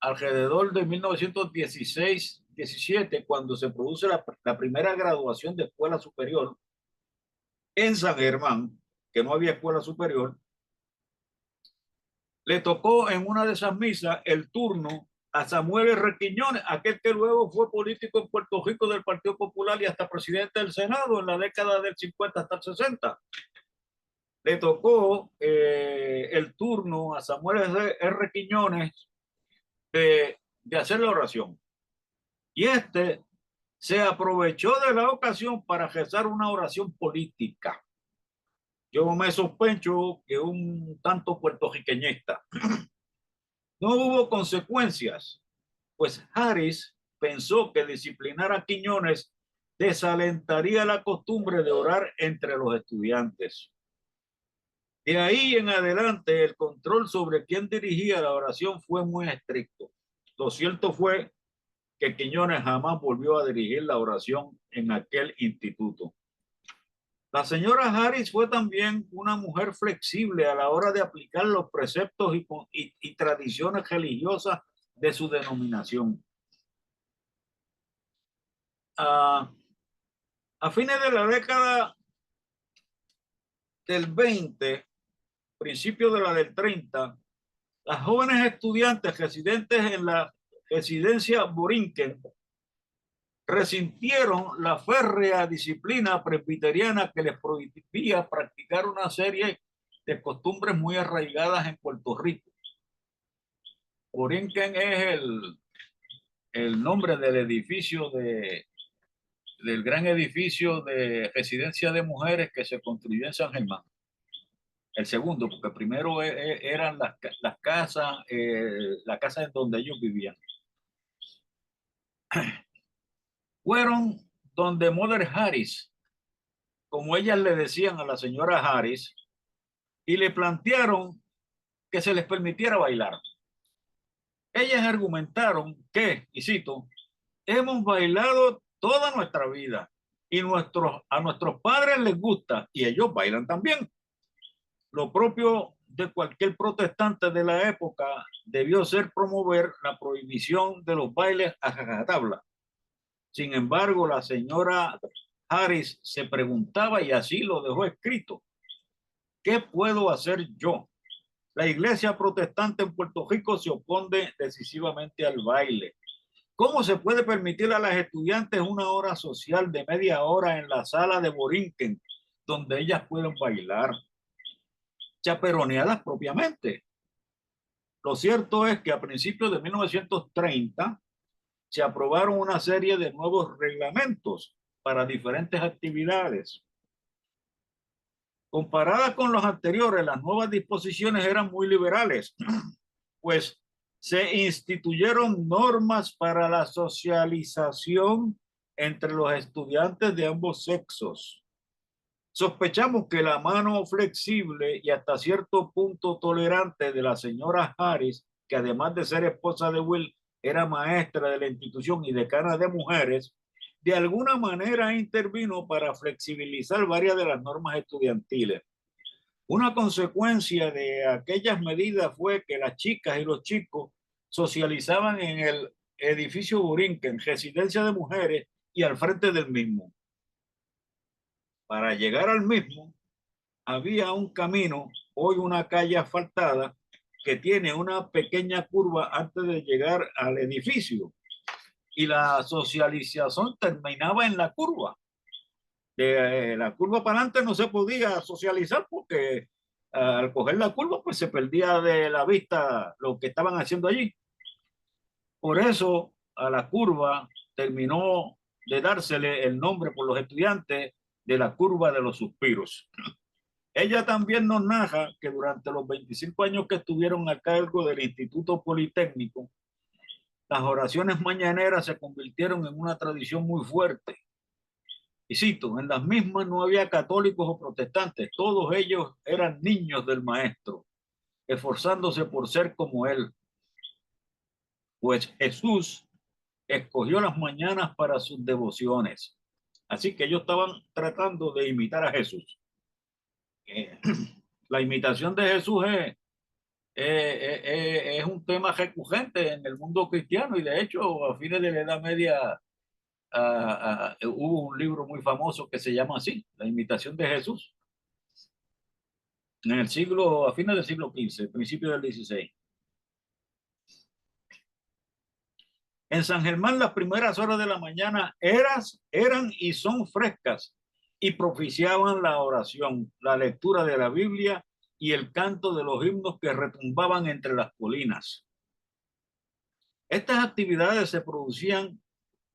alrededor de 1916-17, cuando se produce la primera graduación de escuela superior en San Germán, que no había escuela superior. Le tocó en una de esas misas el turno a Samuel R. Quiñones, aquel que luego fue político en Puerto Rico del Partido Popular y hasta presidente del Senado en la década del 50 hasta el 60. Le tocó el turno a Samuel R. Quiñones de hacer la oración. Y este se aprovechó de la ocasión para rezar una oración política. Yo me sospecho que un tanto puertorriqueñista. No hubo consecuencias, pues Harris pensó que disciplinar a Quiñones desalentaría la costumbre de orar entre los estudiantes. De ahí en adelante, el control sobre quién dirigía la oración fue muy estricto. Lo cierto fue que Quiñones jamás volvió a dirigir la oración en aquel instituto. La señora Harris fue también una mujer flexible a la hora de aplicar los preceptos y tradiciones religiosas de su denominación. A fines de la década del 20, principio de la del 30, las jóvenes estudiantes residentes en la residencia Borinquen resintieron la férrea disciplina presbiteriana que les prohibía practicar una serie de costumbres muy arraigadas en Puerto Rico. Borinquen es el nombre del edificio del gran edificio de residencia de mujeres que se construyó en San Germán. El segundo, porque primero eran las casas, la casa en donde ellos vivían. Fueron donde Mother Harris, como ellas le decían a la señora Harris, y le plantearon que se les permitiera bailar. Ellas argumentaron que, y cito, hemos bailado toda nuestra vida y a nuestros padres les gusta y ellos bailan también. Lo propio de cualquier protestante de la época debió ser promover la prohibición de los bailes a rajatabla. Sin embargo, la señora Harris se preguntaba, y así lo dejó escrito, ¿qué puedo hacer yo? La iglesia protestante en Puerto Rico se opone decisivamente al baile. ¿Cómo se puede permitir a las estudiantes una hora social de media hora en la sala de Borinquen, donde ellas pueden bailar, chaperoneadas propiamente? Lo cierto es que a principios de 1930 se aprobaron una serie de nuevos reglamentos para diferentes actividades. Comparadas con los anteriores, las nuevas disposiciones eran muy liberales, pues se instituyeron normas para la socialización entre los estudiantes de ambos sexos. Sospechamos que la mano flexible y hasta cierto punto tolerante de la señora Harris, que además de ser esposa de Will, era maestra de la institución y decana de mujeres, de alguna manera intervino para flexibilizar varias de las normas estudiantiles. Una consecuencia de aquellas medidas fue que las chicas y los chicos socializaban en el edificio Borinquen, residencia de mujeres, y al frente del mismo. Para llegar al mismo, había un camino, hoy una calle asfaltada, que tiene una pequeña curva antes de llegar al edificio. Y la socialización terminaba en la curva. De la curva para adelante no se podía socializar porque al coger la curva pues se perdía de la vista lo que estaban haciendo allí. Por eso a la curva terminó de dársele el nombre por los estudiantes de la curva de los suspiros. Ella también nos narra que durante los 25 años que estuvieron a cargo del Instituto Politécnico, las oraciones mañaneras se convirtieron en una tradición muy fuerte. Y cito, en las mismas no había católicos o protestantes, todos ellos eran niños del maestro, esforzándose por ser como él. pues Jesús escogió las mañanas para sus devociones. Así que ellos estaban tratando de imitar a Jesús. Eh, la imitación de Jesús es un tema recurrente en el mundo cristiano y de hecho a fines de la Edad Media hubo un libro muy famoso que se llama así, La imitación de Jesús, en el siglo, a fines del siglo XV, principio del XVI. En San Germán las primeras horas de la mañana eran y son frescas y propiciaban la oración, la lectura de la Biblia y el canto de los himnos que retumbaban entre las colinas. Estas actividades se producían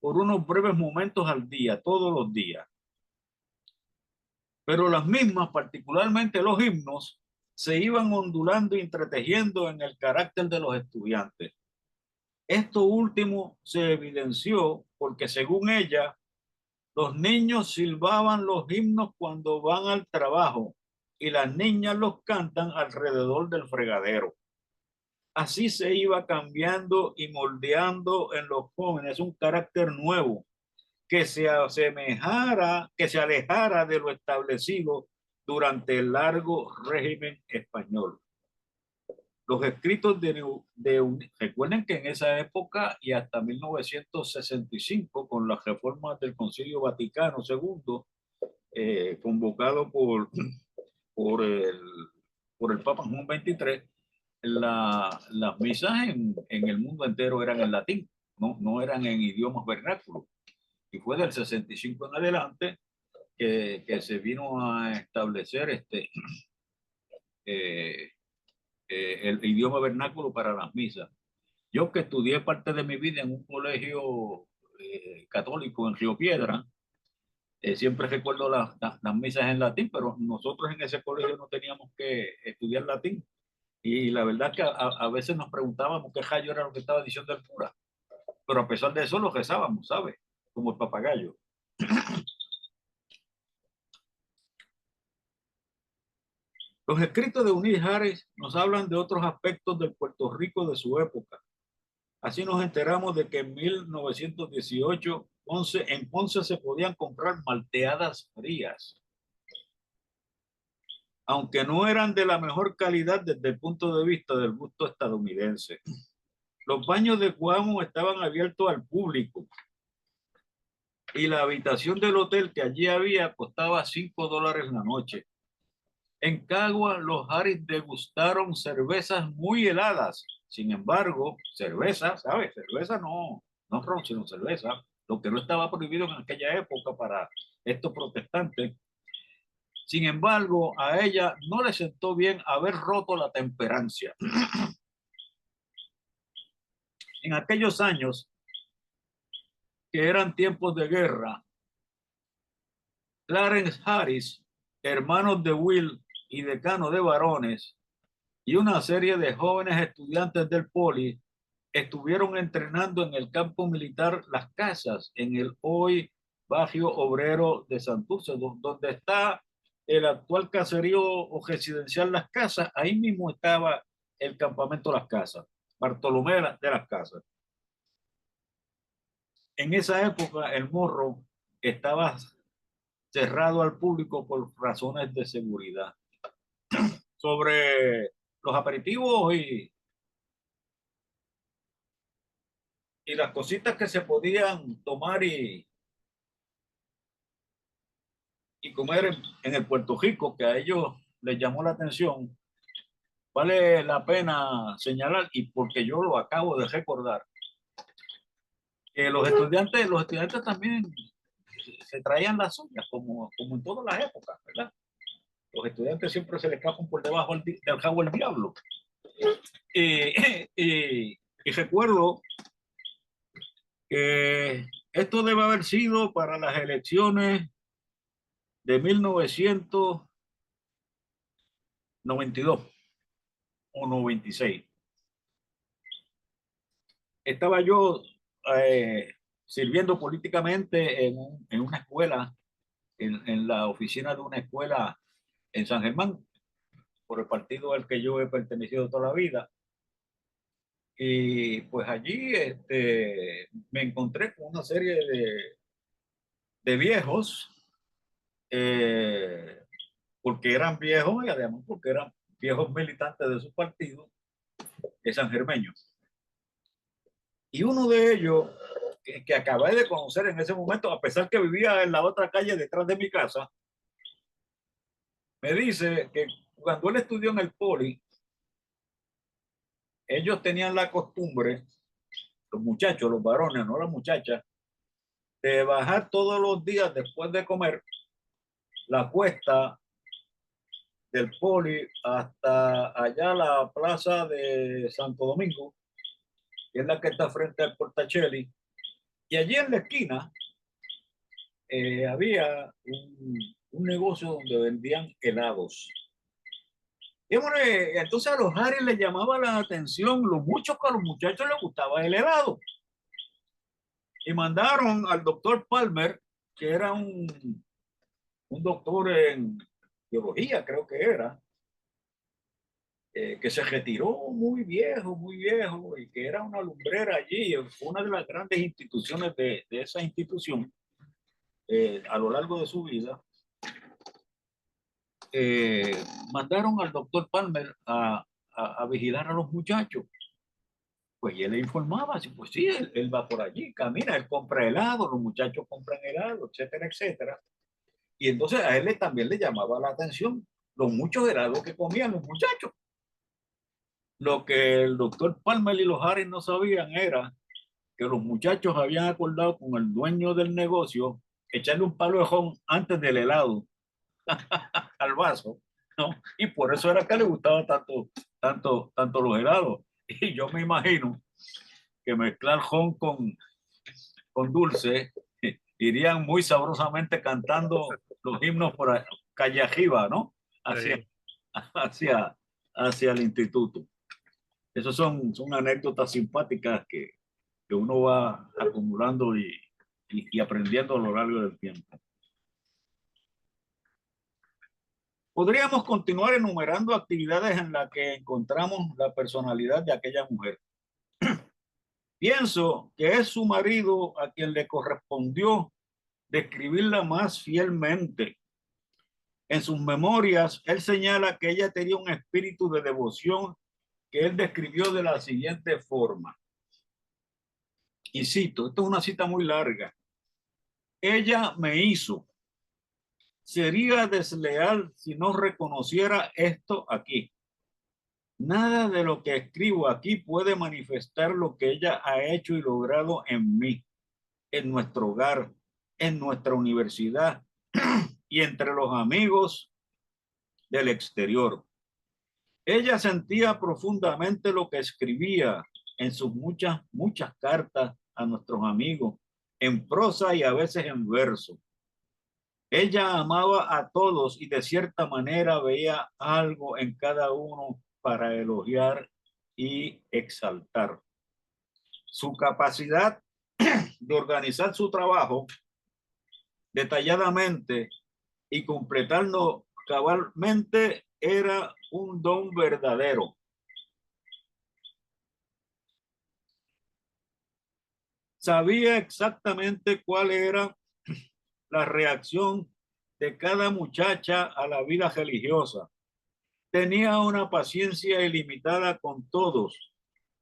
por unos breves momentos al día, todos los días. Pero las mismas, particularmente los himnos, se iban ondulando y entretejiendo en el carácter de los estudiantes. Esto último se evidenció porque, según ella, los niños silbaban los himnos cuando van al trabajo y las niñas los cantan alrededor del fregadero. Así se iba cambiando y moldeando en los jóvenes un carácter nuevo que se asemejara, que se alejara de lo establecido durante el largo régimen español. Los escritos recuerden que en esa época y hasta 1965, con las reformas del Concilio Vaticano II, convocado por, el, por el Papa Juan XXIII, las misas en el mundo entero eran en latín, no eran en idiomas vernáculos. Y fue del 65 en adelante que se vino a establecer eh, el idioma vernáculo para las misas. Yo que estudié parte de mi vida en un colegio católico en Río Piedra, siempre recuerdo las misas en latín, pero nosotros en ese colegio no teníamos que estudiar latín. Y la verdad que a veces nos preguntábamos qué rayo era lo que estaba diciendo el cura, pero a pesar de eso lo rezábamos, ¿sabes? Como el papagayo. Los escritos de Eunice Harris nos hablan de otros aspectos del Puerto Rico de su época. Así nos enteramos de que en 1918 en Ponce se podían comprar malteadas frías, aunque no eran de la mejor calidad desde el punto de vista del gusto estadounidense. Los baños de Cuamo estaban abiertos al público y la habitación del hotel que allí había costaba $5 la noche. En Cagua, los Harris degustaron cervezas muy heladas. Sin embargo, cerveza, ¿sabes? Cerveza no ron, sino cerveza. Lo que no estaba prohibido en aquella época para estos protestantes. Sin embargo, a ella no le sentó bien haber roto la temperancia. En aquellos años, que eran tiempos de guerra, Clarence Harris, hermanos de Will y decano de varones, y una serie de jóvenes estudiantes del Poli estuvieron entrenando en el campo militar Las Casas, en el hoy barrio obrero de Santurce, donde está el actual caserío o residencial Las Casas. Ahí mismo estaba el campamento Las Casas, Bartolomé de Las Casas. En esa época el Morro estaba cerrado al público por razones de seguridad. Sobre los aperitivos y las cositas que se podían tomar y comer en el Puerto Rico, que a ellos les llamó la atención, vale la pena señalar, y porque yo lo acabo de recordar, que los estudiantes también se traían las uñas, como en todas las épocas, ¿verdad? Los estudiantes siempre se les escapan por debajo del cabo el diablo. Y recuerdo que esto debe haber sido para las elecciones de 1992 o 96. Estaba yo sirviendo políticamente en una escuela, en la oficina de una escuela en San Germán, por el partido al que yo he pertenecido toda la vida. Y pues allí me encontré con una serie de viejos, eh, porque eran viejos y además porque eran viejos militantes de su partido, de San Germeño. Y uno de ellos, que acabé de conocer en ese momento, a pesar que vivía en la otra calle detrás de mi casa, me dice que cuando él estudió en el Poli, ellos tenían la costumbre, los muchachos, los varones, no las muchachas, de bajar todos los días después de comer la cuesta del Poli hasta allá la plaza de Santo Domingo, que es la que está frente al Portacelli, y allí en la esquina había un negocio donde vendían helados. Y hombre, entonces a los Harry les llamaba la atención lo mucho que a los muchachos les gustaba el helado. Y mandaron al doctor Palmer, que era un doctor en biología, creo que era, que se retiró muy viejo, y que era una lumbrera allí, fue una de las grandes instituciones de esa institución a lo largo de su vida. eh, Mandaron al doctor Palmer a vigilar a los muchachos. Pues y él le informaba, así, pues sí, él va por allí, camina, él compra helado, los muchachos compran helado, etcétera, etcétera. Y entonces a él también le llamaba la atención los muchos helados que comían los muchachos. Lo que el doctor Palmer y los Harris no sabían era que los muchachos habían acordado con el dueño del negocio echarle un palo de ron antes del helado al vaso, ¿no? Y por eso era que le gustaba tanto los helados. Y yo me imagino que mezclar ron con dulce irían muy sabrosamente cantando los himnos por calle arriba, ¿no? Hacia, Sí. hacia, hacia el instituto. Esas son anécdotas simpáticas que uno va acumulando y aprendiendo a lo largo del tiempo. Podríamos continuar enumerando actividades en las que encontramos la personalidad de aquella mujer. Pienso que es su marido a quien le correspondió describirla más fielmente. En sus memorias, él señala que ella tenía un espíritu de devoción que él describió de la siguiente forma. Y cito, esto es una cita muy larga. Ella me hizo. Sería desleal si no reconociera esto aquí. Nada de lo que escribo aquí puede manifestar lo que ella ha hecho y logrado en mí, en nuestro hogar, en nuestra universidad y entre los amigos del exterior. Ella sentía profundamente lo que escribía en sus muchas cartas a nuestros amigos, en prosa y a veces en verso. Ella amaba a todos y de cierta manera veía algo en cada uno para elogiar y exaltar. Su capacidad de organizar su trabajo detalladamente y completarlo cabalmente era un don verdadero. Sabía exactamente cuál era la reacción de cada muchacha a la vida religiosa. Tenía una paciencia ilimitada con todos,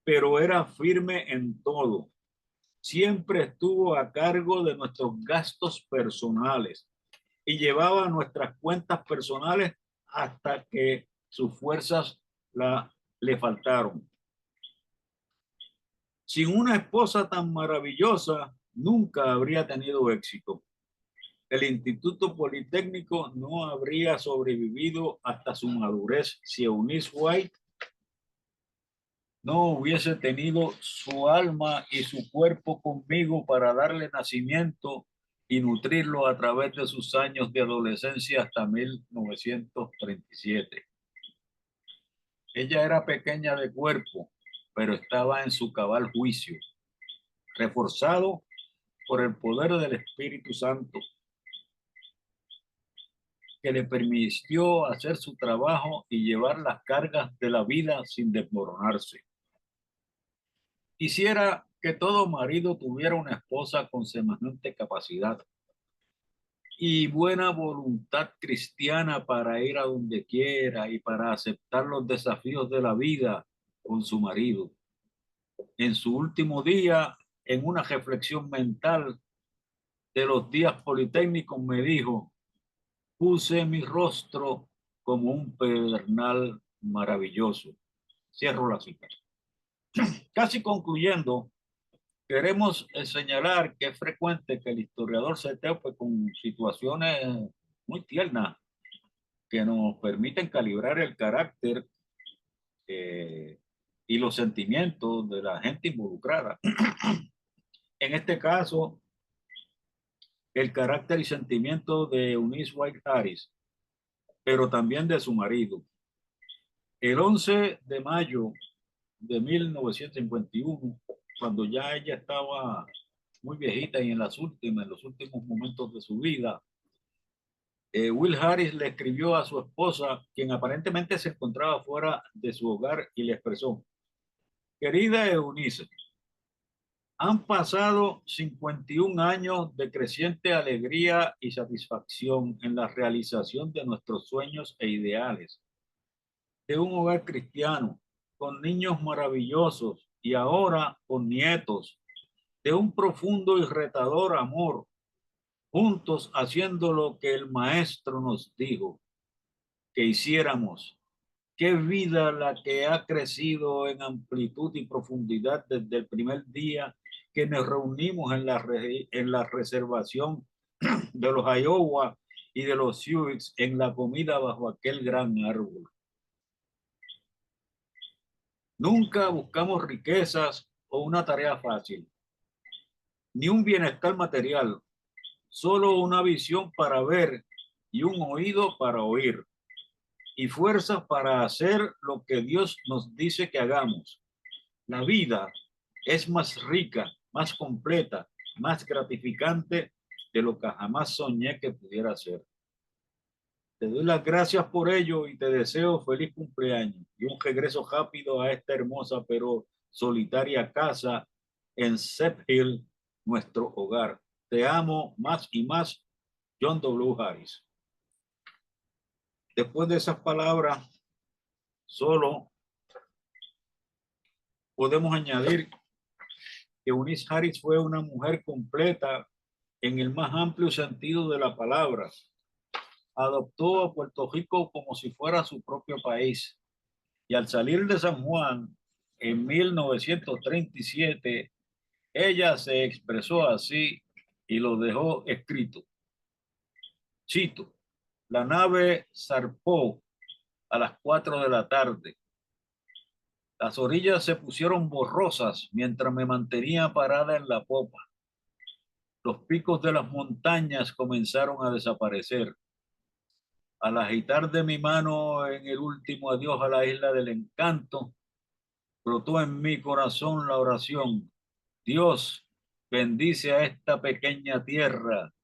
pero era firme en todo. Siempre estuvo a cargo de nuestros gastos personales y llevaba nuestras cuentas personales hasta que sus fuerzas le faltaron. Sin una esposa tan maravillosa, nunca habría tenido éxito. El Instituto Politécnico no habría sobrevivido hasta su madurez si Eunice White no hubiese tenido su alma y su cuerpo conmigo para darle nacimiento y nutrirlo a través de sus años de adolescencia hasta 1937. Ella era pequeña de cuerpo, pero estaba en su cabal juicio, reforzado por el poder del Espíritu Santo, que le permitió hacer su trabajo y llevar las cargas de la vida sin desmoronarse. Quisiera que todo marido tuviera una esposa con semejante capacidad y buena voluntad cristiana para ir a donde quiera y para aceptar los desafíos de la vida con su marido. En su último día, en una reflexión mental de los días politécnicos, me dijo: puse mi rostro como un pedernal maravilloso. Cierro la cita. Casi concluyendo, queremos señalar que es frecuente que el historiador se tope con situaciones muy tiernas que nos permiten calibrar el carácter eh, y los sentimientos de la gente involucrada. En este caso, el carácter y sentimiento de Eunice White Harris, pero también de su marido. El 11 de mayo de 1951, cuando ya ella estaba muy viejita y en los últimos momentos de su vida, Will Harris le escribió a su esposa, quien aparentemente se encontraba fuera de su hogar, y le expresó: querida Eunice, han pasado 51 años de creciente alegría y satisfacción en la realización de nuestros sueños e ideales, de un hogar cristiano, con niños maravillosos y ahora con nietos, de un profundo y retador amor, juntos haciendo lo que el Maestro nos dijo que hiciéramos. Qué vida la que ha crecido en amplitud y profundidad desde el primer día que nos reunimos en la reservación de los Iowa y de los Sioux en la comida bajo aquel gran árbol. Nunca buscamos riquezas o una tarea fácil, ni un bienestar material, solo una visión para ver y un oído para oír, y fuerzas para hacer lo que Dios nos dice que hagamos. La vida es más rica, más completa, más gratificante de lo que jamás soñé que pudiera ser. Te doy las gracias por ello y te deseo feliz cumpleaños y un regreso rápido a esta hermosa pero solitaria casa en Sep Hill, nuestro hogar. Te amo más y más, John W. Harris. Después de esas palabras, solo podemos añadir que Eunice Harris fue una mujer completa en el más amplio sentido de la palabra. Adoptó a Puerto Rico como si fuera su propio país. Y al salir de San Juan en 1937, ella se expresó así y lo dejó escrito. Cito: la nave zarpó a las 4 de la tarde. Las orillas se pusieron borrosas mientras me mantenía parada en la popa. Los picos de las montañas comenzaron a desaparecer. Al agitar de mi mano en el último adiós a la isla del encanto, brotó en mi corazón la oración: Dios, bendice a esta pequeña tierra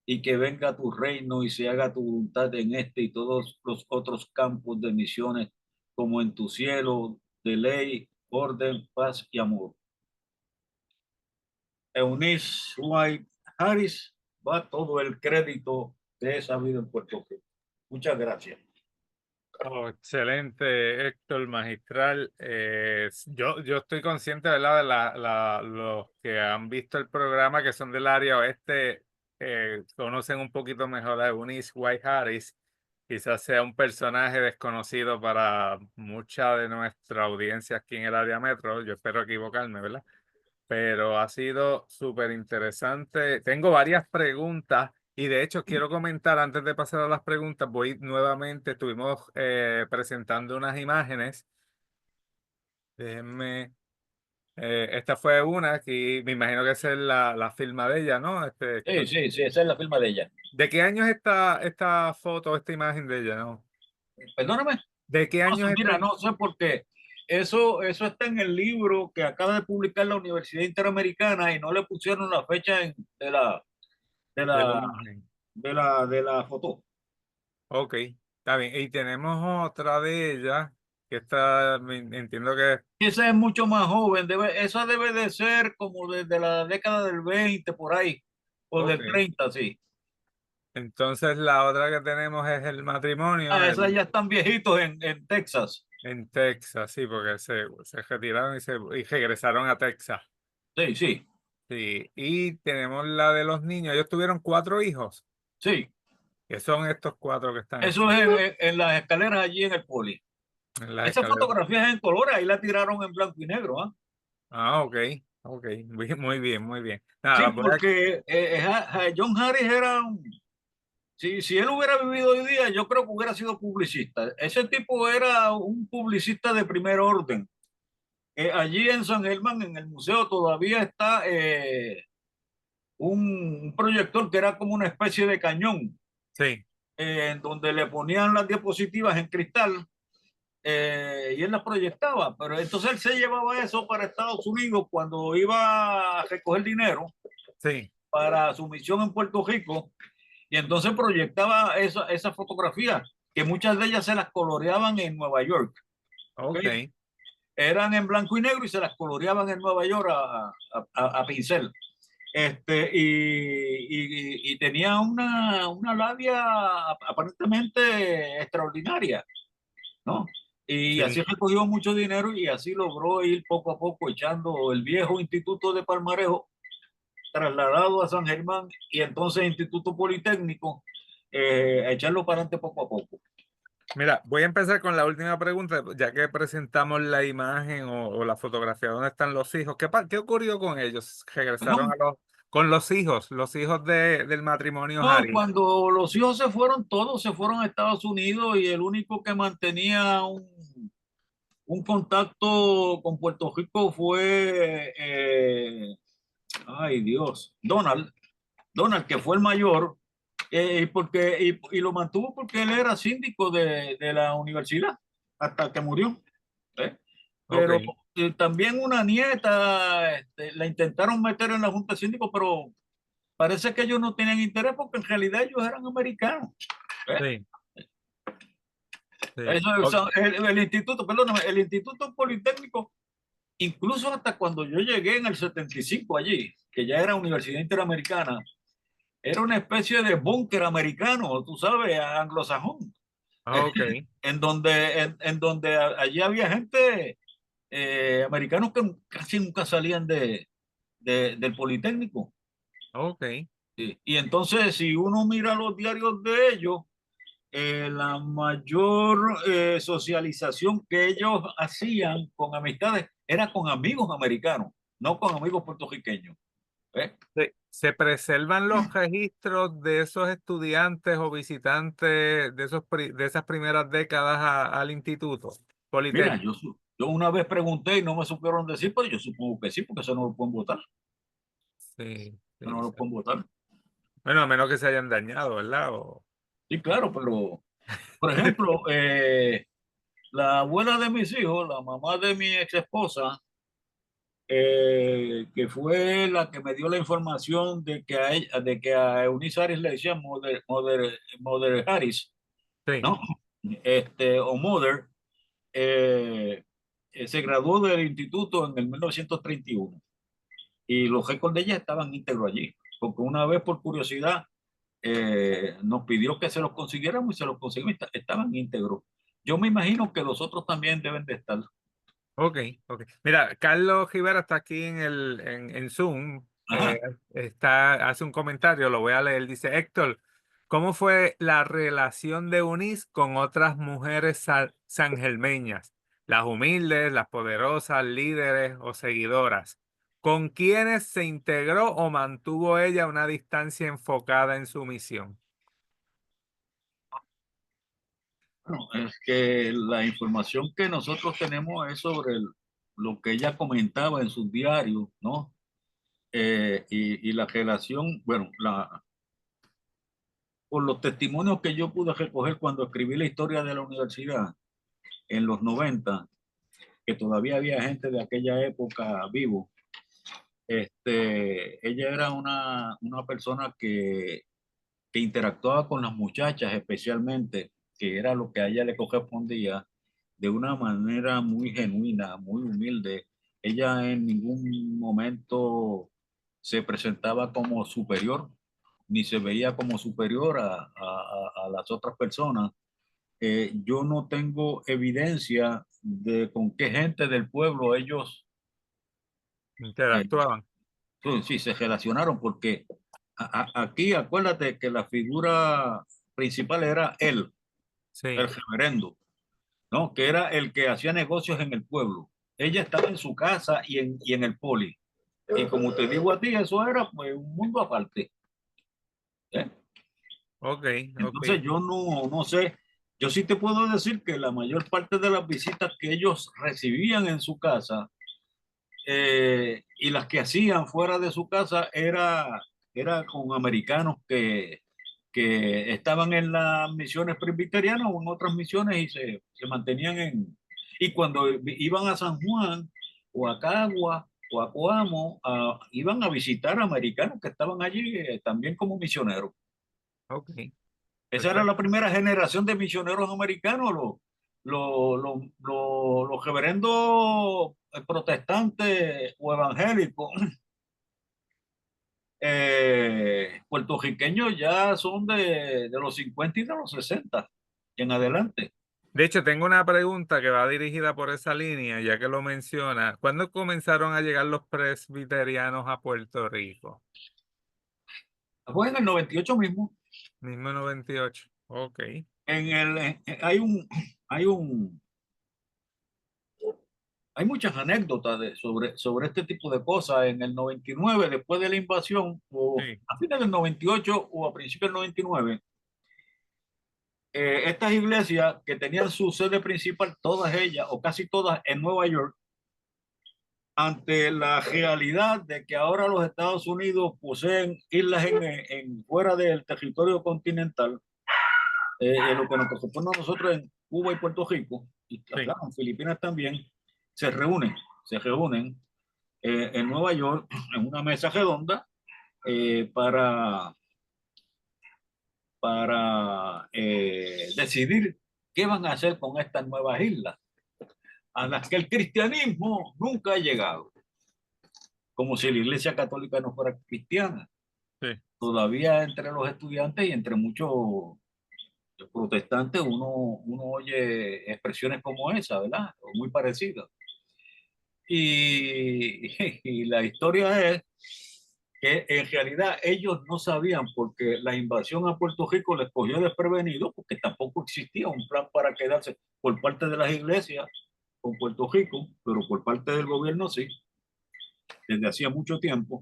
y que venga tu reino y se haga tu voluntad en este y todos los otros campos de misiones, como en tu cielo de ley, orden, paz y amor. Eunice White Harris va todo el crédito de esa vida en Puerto Rico. Muchas gracias. Oh, excelente, Héctor, magistral. Yo estoy consciente, ¿verdad? De los que han visto el programa, que son del área oeste, conocen un poquito mejor a Eunice White Harris. Quizás sea un personaje desconocido para mucha de nuestra audiencia aquí en el área metro. Yo espero equivocarme, ¿verdad? Pero ha sido súper interesante. Tengo varias preguntas y de hecho quiero comentar antes de pasar a las preguntas, voy nuevamente, estuvimos presentando unas imágenes. Déjenme, esta fue una que me imagino que esa es la firma de ella, ¿no? Sí, sí, sí, esa es la firma de ella. ¿De qué año es esta foto, esta imagen de ella, no? Perdóname. ¿De qué No año sé, es esta? mira, no sé por qué. Eso está en el libro que acaba de publicar la Universidad Interamericana y no le pusieron la fecha de De la la, imagen. de la foto. Ok, está bien. Y tenemos otra de ella. que esta, entiendo que Esa es mucho más joven, esa debe de ser como desde la década del 20 por ahí, o ok. del 30 sí. Entonces la otra que tenemos es el matrimonio Ah, esas ya están viejitos en Texas. en Texas, sí, porque se retiraron y regresaron a Texas. Sí, sí, Sí, y tenemos la de los niños. Ellos tuvieron 4 hijos, sí. que son estos 4 que están Eso aquí, es en las escaleras allí en el poli. en las Esa escaleras. fotografía es en color, ahí la tiraron en blanco y negro, ¿ah? Ah, ok, ok, muy bien, muy bien. Nada, Sí, las voy a... porque John Harris era si él hubiera vivido hoy día, yo creo que hubiera sido publicista. Ese tipo era un publicista de primer orden. Allí en San Germán, en el museo, todavía está un proyector que era como una especie de cañón, Sí, en donde le ponían las diapositivas en cristal y él las proyectaba. Pero entonces él se llevaba eso para Estados Unidos cuando iba a recoger dinero sí, para su misión en Puerto Rico. Y entonces proyectaba esa fotografía, que muchas de ellas se las coloreaban en Nueva York. ¿Ok? ok, Eran en blanco y negro y se las coloreaban en Nueva York a pincel. Y tenía una labia aparentemente extraordinaria, ¿no? Y así sí. recogió mucho dinero y así logró ir poco a poco echando el viejo Instituto de Palmarejo trasladado a San Germán y entonces Instituto Politécnico, a echarlo para adelante poco a poco. Mira, voy a empezar con la última pregunta, ya que presentamos la imagen o la fotografía donde están los hijos. ¿Qué ocurrió con ellos? Regresaron Bueno, con los hijos del matrimonio no, Harry. cuando los hijos se fueron, todos se fueron a Estados Unidos y el único que mantenía un contacto con Puerto Rico fue, ay Dios, Donald, que fue el mayor, y lo mantuvo porque él era síndico de la universidad hasta que murió. ¿Eh? Ok, Pero también una nieta la intentaron meter en la Junta de Síndicos, pero parece que ellos no tenían interés porque en realidad ellos eran americanos. ¿Eh? sí, sí. Eso, el instituto, perdóname, el Instituto Politécnico, incluso hasta cuando yo llegué en el 75 allí, que ya era Universidad Interamericana, era una especie de búnker americano, tú sabes, anglosajón, Ok, en donde allí había gente, americanos que casi nunca salían del Politécnico. ok. Y entonces, si uno mira los diarios de ellos, la mayor socialización que ellos hacían con amistades era con amigos americanos, no con amigos puertorriqueños. ¿Eh? ¿Se preservan los registros de esos estudiantes o visitantes de esas primeras décadas al instituto Mira, Politécnico? yo una vez pregunté y no me supieron decir, pero yo supongo que sí, porque eso no lo pueden votar. Sí, Eso sí, no sí. lo pueden votar. Bueno, a menos que se hayan dañado, ¿verdad? Sí, claro, pero, por ejemplo, la abuela de mis hijos, la mamá de mi ex esposa, que fue la que me dio la información de que a Eunice Harris le decían Mother Harris, Sí, ¿no? O Mother, eh, se graduó del instituto en el 1931 y los récords de ella estaban íntegros allí, porque una vez por curiosidad nos pidió que se los consiguiéramos y se los conseguimos, estaban íntegros. Yo me imagino que los otros también deben de estar. ok, ok. Mira, Carlos Rivera está aquí en Zoom, Ajá. hace un comentario, lo voy a leer. Dice, Héctor, ¿cómo fue la relación de Eunice con otras mujeres sangelmeñas? Las humildes, las poderosas, líderes o seguidoras. ¿Con quiénes se integró o mantuvo ella una distancia enfocada en su misión? Bueno, es que la información que nosotros tenemos es sobre lo que ella comentaba en sus diarios, ¿no? Y la relación, bueno, por los testimonios que yo pude recoger cuando escribí la historia de la universidad en los 90, que todavía había gente de aquella época vivo, ella era una persona que interactuaba con las muchachas especialmente, que era lo que a ella le correspondía, de una manera muy genuina, muy humilde. Ella en ningún momento se presentaba como superior, ni se veía como superior a las otras personas. Yo no tengo evidencia de con qué gente del pueblo ellos eh, Interactuaban. sí, sí, se relacionaron, porque aquí acuérdate que la figura principal era él, el Sí. reverendo, ¿no? Que era el que hacía negocios en el pueblo. Ella estaba en su casa y en el poli. Y como te digo a ti, eso era pues un mundo aparte, ¿eh? Ok, ok. Entonces yo no sé, yo sí te puedo decir que la mayor parte de las visitas que ellos recibían en su casa y las que hacían fuera de su casa era con americanos que estaban en las misiones presbiterianas o en otras misiones y se mantenían en... Y cuando iban a San Juan o a Cagua o a Coamo, iban a visitar americanos que estaban allí también como misioneros. Ok. Esa era la Perfecto. primera generación de misioneros americanos, los reverendos protestantes o evangélicos puertorriqueños ya son de los 50 y de los 60 en adelante. De hecho, tengo una pregunta que va dirigida por esa línea, ya que lo menciona. ¿Cuándo comenzaron a llegar los presbiterianos a Puerto Rico? Fue en el 98 mismo. Mismo 98. Ok. Hay un, hay muchas anécdotas sobre este tipo de cosas. En el 99 después de la invasión, o Sí, a fines del 98 o a principios del 99, estas iglesias que tenían su sede principal, todas ellas o casi todas en Nueva York, ante la realidad de que ahora los Estados Unidos poseen islas fuera del territorio continental, en lo que nos corresponde a nosotros en Cuba y Puerto Rico, y sí. claro, en Filipinas también, se reúnen en Nueva York en una mesa redonda eh, para, para decidir qué van a hacer con estas nuevas islas, a las que el cristianismo nunca ha llegado, como si la Iglesia Católica no fuera cristiana. Sí. Todavía entre los estudiantes y entre muchos protestantes uno oye expresiones como esa, ¿verdad? O muy parecidas. Y la historia es que en realidad ellos no sabían porque la invasión a Puerto Rico les cogió desprevenido porque tampoco existía un plan para quedarse por parte de las iglesias con Puerto Rico, pero por parte del gobierno sí, desde hacía mucho tiempo.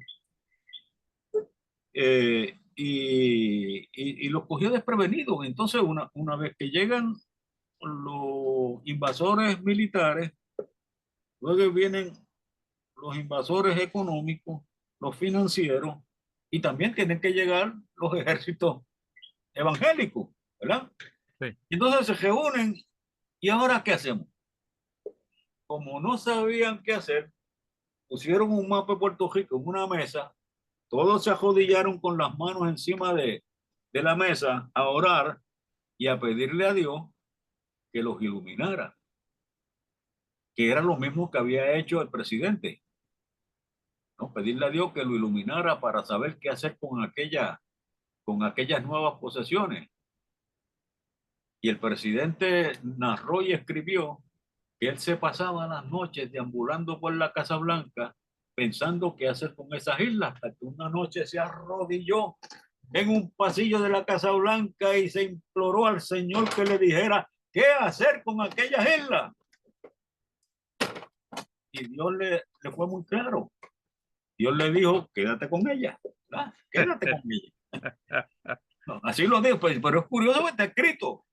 Y los cogió desprevenidos. Entonces, una vez que llegan los invasores militares, luego vienen los invasores económicos, los financieros, y también tienen que llegar los ejércitos evangélicos, ¿verdad? Sí. Entonces se reúnen, ¿y ahora qué hacemos? Como no sabían qué hacer, pusieron un mapa de Puerto Rico en una mesa, todos se arrodillaron con las manos encima de la mesa a orar y a pedirle a Dios que los iluminara, que era lo mismo que había hecho el presidente, ¿no? Pedirle a Dios que lo iluminara para saber qué hacer con aquellas nuevas posesiones. Y el presidente narró y escribió que él se pasaba las noches deambulando por la Casa Blanca pensando qué hacer con esas islas, hasta que una noche se arrodilló en un pasillo de la Casa Blanca y se imploró al Señor que le dijera qué hacer con aquellas islas. Y Dios le fue muy claro. Dios le dijo, quédate con ella, ¿verdad? Quédate con ella. No, así lo dijo, pero es curioso que está escrito.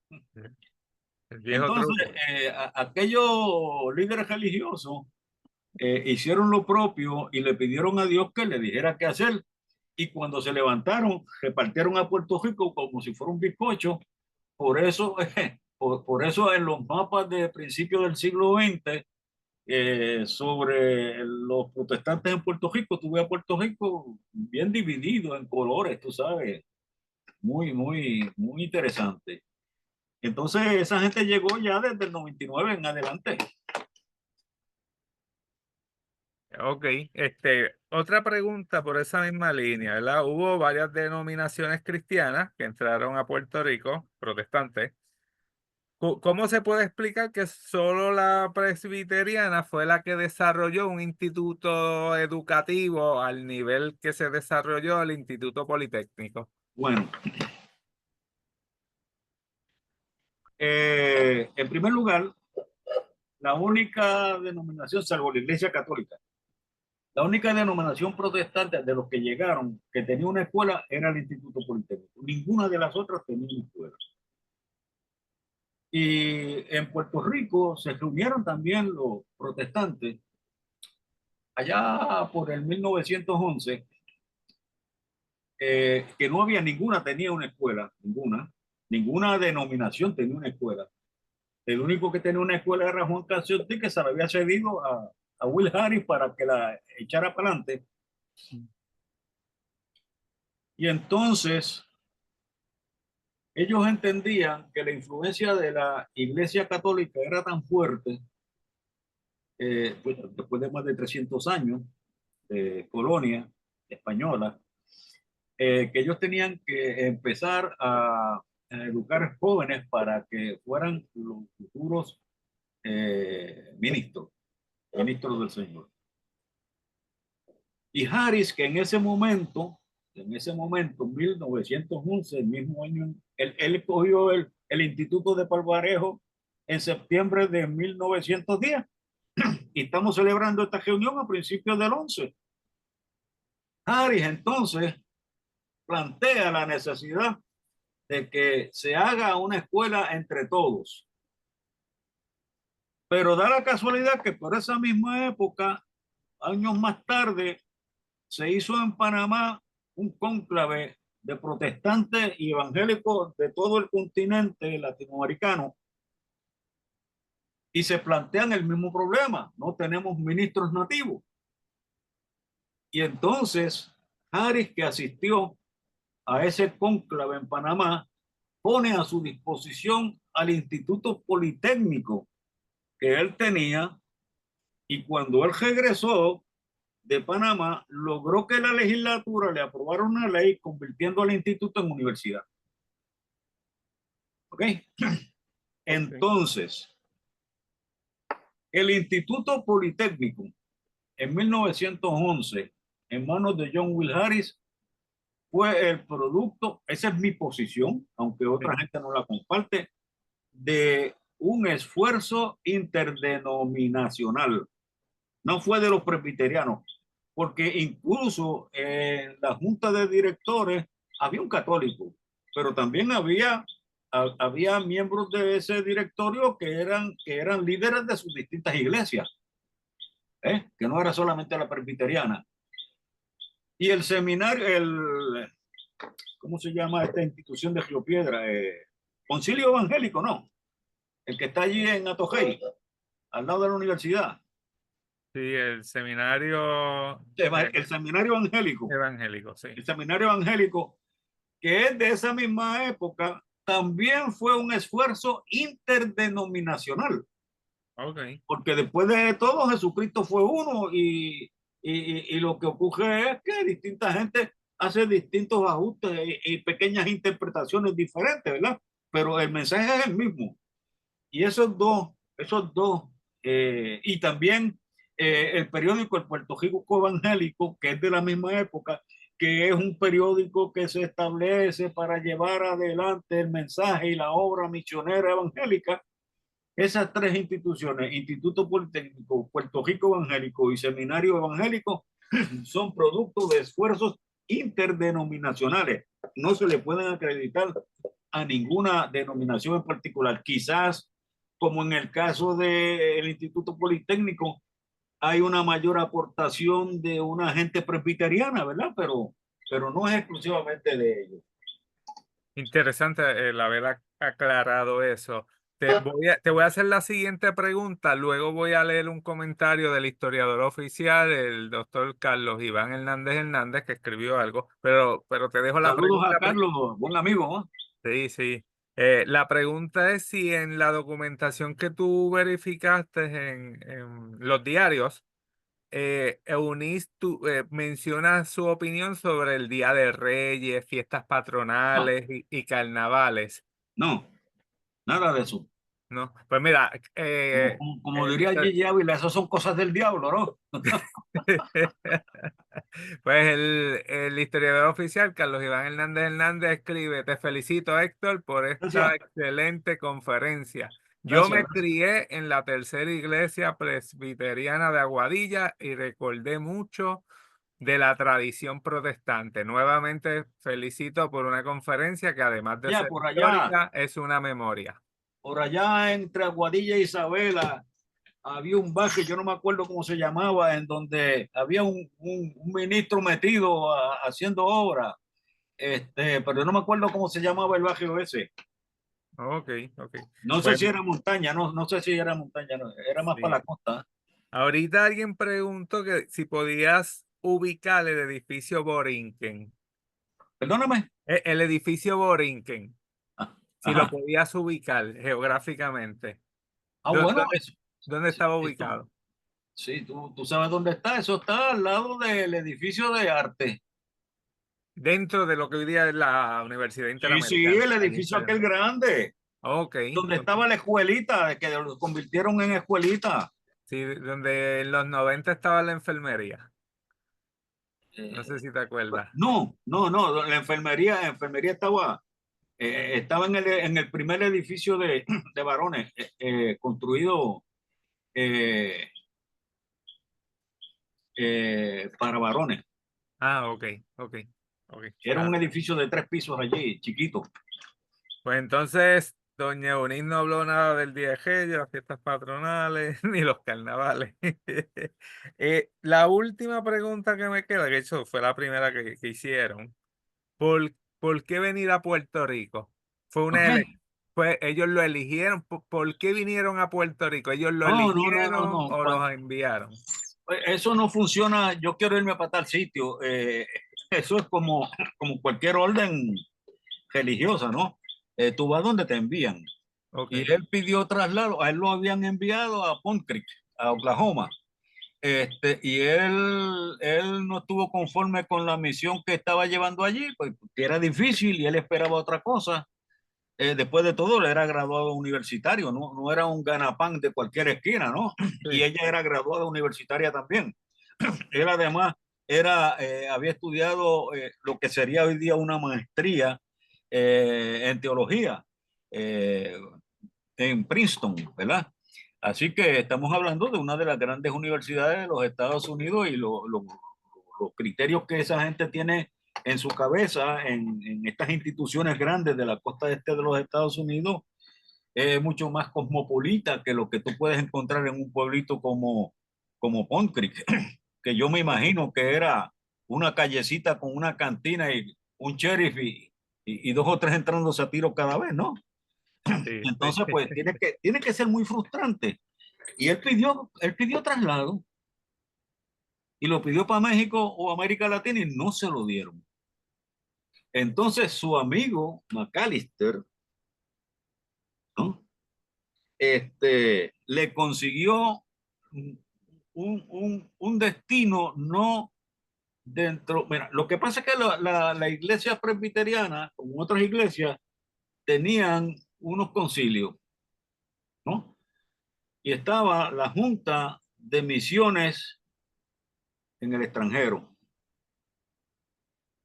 El viejo Entonces, truco. aquellos líderes religiosos hicieron lo propio y le pidieron a Dios que le dijera qué hacer. Y cuando se levantaron, repartieron a Puerto Rico como si fuera un bizcocho. Por eso, por eso en los mapas de principios del siglo XX, sobre los protestantes en Puerto Rico, tuve a Puerto Rico bien dividido en colores, tú sabes, muy interesante. Entonces esa gente llegó ya desde el 99 en adelante. Ok, otra pregunta por esa misma línea, ¿verdad? Hubo varias denominaciones cristianas que entraron a Puerto Rico, protestantes. ¿Cómo se puede explicar que solo la presbiteriana fue la que desarrolló un instituto educativo al nivel que se desarrolló el Instituto Politécnico? Bueno, en primer lugar, la única denominación, salvo la Iglesia Católica, la única denominación protestante de los que llegaron que tenía una escuela era el Instituto Politécnico. Ninguna de las otras tenía una escuela. Y en Puerto Rico se reunieron también los protestantes allá por el 1911, que no había ninguna, tenía una escuela, ninguna denominación tenía una escuela. El único que tenía una escuela era Juan Canciotti, que se la había cedido a Will Harris para que la echara para adelante. Y entonces ellos entendían que la influencia de la Iglesia Católica era tan fuerte, pues, después de más de 300 años de colonia española, que ellos tenían que empezar a educar jóvenes para que fueran los futuros ministros, ministros del Señor. Y Harris, que en ese momento, 1911, el mismo año, él cogió el Instituto de Palvarejo en septiembre de 1910 y estamos celebrando esta reunión a principios del 11. Harris entonces plantea la necesidad de que se haga una escuela entre todos. Pero da la casualidad que por esa misma época, años más tarde, se hizo en Panamá un cónclave de protestantes y evangélicos de todo el continente latinoamericano y se plantean el mismo problema, no tenemos ministros nativos. Y entonces Harris, que asistió a ese cónclave en Panamá, pone a su disposición al Instituto Politécnico que él tenía y cuando él regresó de Panamá, logró que la legislatura le aprobara una ley convirtiendo al instituto en universidad. ¿Ok? Ok. Entonces, el Instituto Politécnico en 1911, en manos de John Will Harris, fue el producto, esa es mi posición, aunque otra Sí. gente no la comparte, de un esfuerzo interdenominacional. No fue de los presbiterianos, porque incluso en la junta de directores había un católico, pero también había miembros de ese directorio que eran líderes de sus distintas iglesias, que no era solamente la presbiteriana. Y el seminario, ¿cómo se llama esta institución de Río Piedra? Concilio Evangélico, no, el que está allí en Atojei, al lado de la universidad. Sí, el seminario El seminario evangélico, evangélico, sí. el seminario evangélico, que es de esa misma época, también fue un esfuerzo interdenominacional, Ok. porque después de todo Jesucristo fue uno y lo que ocurre es que distinta gente hace distintos ajustes y pequeñas interpretaciones diferentes, ¿verdad? Pero el mensaje es el mismo. Y esos dos, y también el periódico El Puerto Rico Evangélico, que es de la misma época, que es un periódico que se establece para llevar adelante el mensaje y la obra misionera evangélica. Esas tres instituciones, Instituto Politécnico, Puerto Rico Evangélico y Seminario Evangélico, son producto de esfuerzos interdenominacionales. No se le pueden acreditar a ninguna denominación en particular. Quizás, como en el caso del Instituto Politécnico, hay una mayor aportación de una gente presbiteriana, ¿verdad? Pero no es exclusivamente de ellos. Interesante el haber aclarado eso. Te voy a hacer la siguiente pregunta, luego voy a leer un comentario del historiador oficial, el doctor Carlos Iván Hernández Hernández, que escribió algo, pero te dejo la Saludos pregunta. a Carlos, buen amigo, ¿no? Sí, sí. La pregunta es si en la documentación que tú verificaste en los diarios, Eunice menciona su opinión sobre el Día de Reyes, fiestas No, patronales y carnavales, no, nada de eso. ¿no? Pues mira, Como el diría histo- Gigi Ávila, esas son cosas del diablo, ¿no? pues el historiador oficial, Carlos Iván Hernández Hernández, escribe: Te felicito, Héctor, por esta Gracias, excelente conferencia. Yo gracias, me gracias. crié en la tercera iglesia presbiteriana de Aguadilla y recordé mucho de la tradición protestante. Nuevamente felicito por una conferencia que, además de Ya, ser histórica, es una memoria. por allá entre Aguadilla e Isabela, había un bar que yo no me acuerdo cómo se llamaba, en donde había un ministro metido haciendo obra, pero no me acuerdo cómo se llamaba el barrio ese. Ok, ok. No sé si Bueno, era montaña, no sé si era montaña, no, era más para sí. la costa. Ahorita alguien preguntó que si podías ubicar el edificio Borinquen. Perdóname. El edificio Borinquen, Ah, si lo ajá. podías ubicar geográficamente. Bueno, ¿Dónde, eso, dónde sí, estaba esto, ubicado? sí, tú sabes dónde está. Eso está al lado del edificio de arte. Dentro de lo que hoy día es la Universidad Sí, sí, Interamericana. el Allí edificio está. aquel grande, Ok, donde ok. estaba la escuelita, que lo convirtieron en escuelita. Sí, donde en los 90 estaba la enfermería. No Eh, sé si te acuerdas. no, la enfermería estaba en el primer edificio de varones, construido eh, para varones. Ah, ok, ok, ok. Era un edificio de 3 pisos allí, chiquito. Pues entonces, doña Eunice no habló nada del Día de Reyes, las fiestas patronales, ni los carnavales. La última pregunta que me queda, que eso fue la primera que hicieron, ¿por qué venir a Puerto Rico? Fue ¿Por una qué? elección. Ellos lo eligieron. ¿Por qué vinieron a Puerto Rico? ¿Ellos lo eligieron No. o los enviaron? Eso no funciona. Yo quiero irme para tal sitio. Eso es como cualquier orden religiosa, ¿no? Tú vas donde te envían. Ok, Y él pidió traslado. A él lo habían enviado a Pond Creek, a Oklahoma. Él no estuvo conforme con la misión que estaba llevando allí, pues que era difícil y él esperaba otra cosa. Después de todo, él era graduado universitario, no era un ganapán de cualquier esquina, ¿no? Y sí. ella era graduada universitaria también. Él además había estudiado lo que sería hoy día una maestría en teología eh, en Princeton, ¿verdad? Así que estamos hablando de una de las grandes universidades de los Estados Unidos y los criterios que esa gente tiene en su cabeza en estas instituciones grandes de la costa este de los Estados Unidos es mucho más cosmopolita que lo que tú puedes encontrar en un pueblito como Pond Creek, que yo me imagino que era una callecita con una cantina y un sheriff y dos o tres entrándose a tiro cada vez, ¿no? Sí, sí. Entonces, pues tiene que ser muy frustrante. Y él pidió traslado y lo pidió para México o América Latina y no se lo dieron. Entonces, su amigo McAllister, ¿no? Le consiguió un destino no dentro. Mira, lo que pasa es que la iglesia presbiteriana, como otras iglesias, tenían unos concilios, ¿no? Y estaba la Junta de Misiones en el extranjero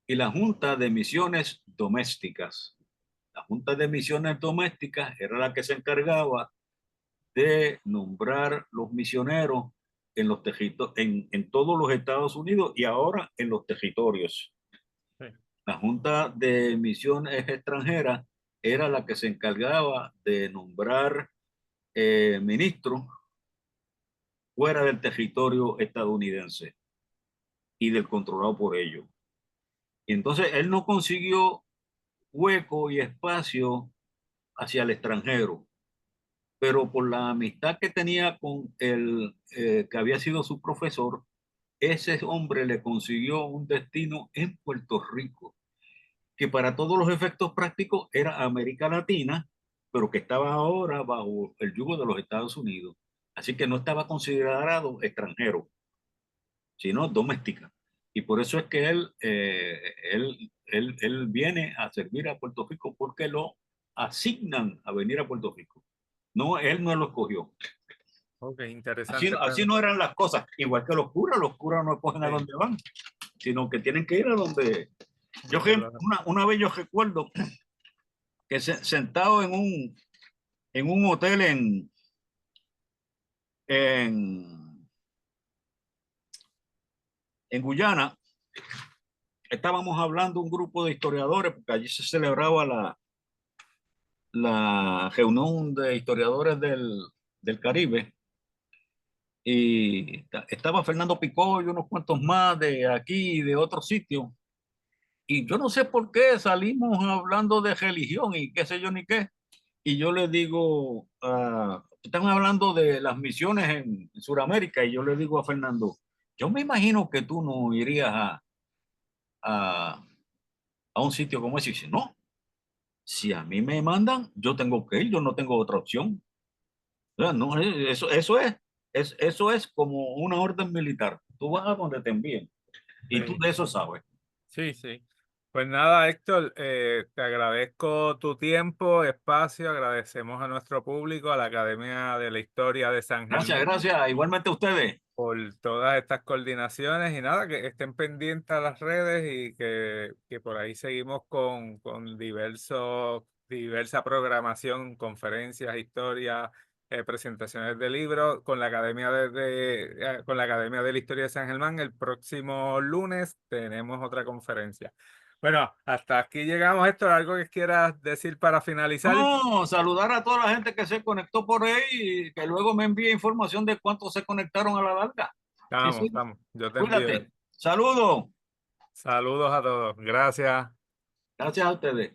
y la Junta de Misiones Domésticas. La Junta de Misiones Domésticas era la que se encargaba de nombrar los misioneros en todos los Estados Unidos y ahora en los territorios. Sí, La Junta de Misiones Extranjeras era la que se encargaba de nombrar ministros fuera del territorio estadounidense y del controlado por ellos. Y entonces él no consiguió hueco y espacio hacia el extranjero, pero por la amistad que tenía con el que había sido su profesor, ese hombre le consiguió un destino en Puerto Rico, que para todos los efectos prácticos era América Latina, pero que estaba ahora bajo el yugo de los Estados Unidos. Así que no estaba considerado extranjero, sino doméstica. Y por eso es que él viene a servir a Puerto Rico porque lo asignan a venir a Puerto Rico. No, él no lo escogió. Ok, Así, interesante. así no eran las cosas. Igual que los curas no escogen a Sí, dónde van, sino que tienen que ir a donde... donde lo- Una vez yo recuerdo que sentado en un hotel en, en Guyana, estábamos hablando un grupo de historiadores, porque allí se celebraba la reunión de historiadores del Caribe, y estaba Fernando Picó y unos cuantos más de aquí y de otros sitios, y yo no sé por qué salimos hablando de religión y qué sé yo ni qué, y yo le digo, están hablando de las misiones en Sudamérica, y yo le digo a Fernando, yo me imagino que tú no irías a, a un sitio como ese, y dice, no, si a mí me mandan, yo tengo que ir, yo no tengo otra opción. O sea, no, eso es como una orden militar. Tú vas a donde te envíen y tú sí. de eso sabes. Sí, sí. Pues nada, Héctor, te agradezco tu tiempo, espacio, agradecemos a nuestro público, a la Academia de la Historia de San Gracias, Germán gracias. Igualmente a ustedes. por todas estas coordinaciones y nada, que estén pendientes a las redes y que por ahí seguimos con diversa programación, conferencias, historias, presentaciones de libros con la con la Academia de la Historia de San Germán. El próximo lunes tenemos otra conferencia. Bueno, hasta aquí llegamos, Héctor. ¿Algo que quieras decir para finalizar? No, saludar a toda la gente que se conectó por ahí y que luego me envíe información de cuántos se conectaron a la larga. Sí, Estamos, sí. estamos. Yo te envío. Cuídate. Saludos. Saludos a todos. Gracias. Gracias a ustedes.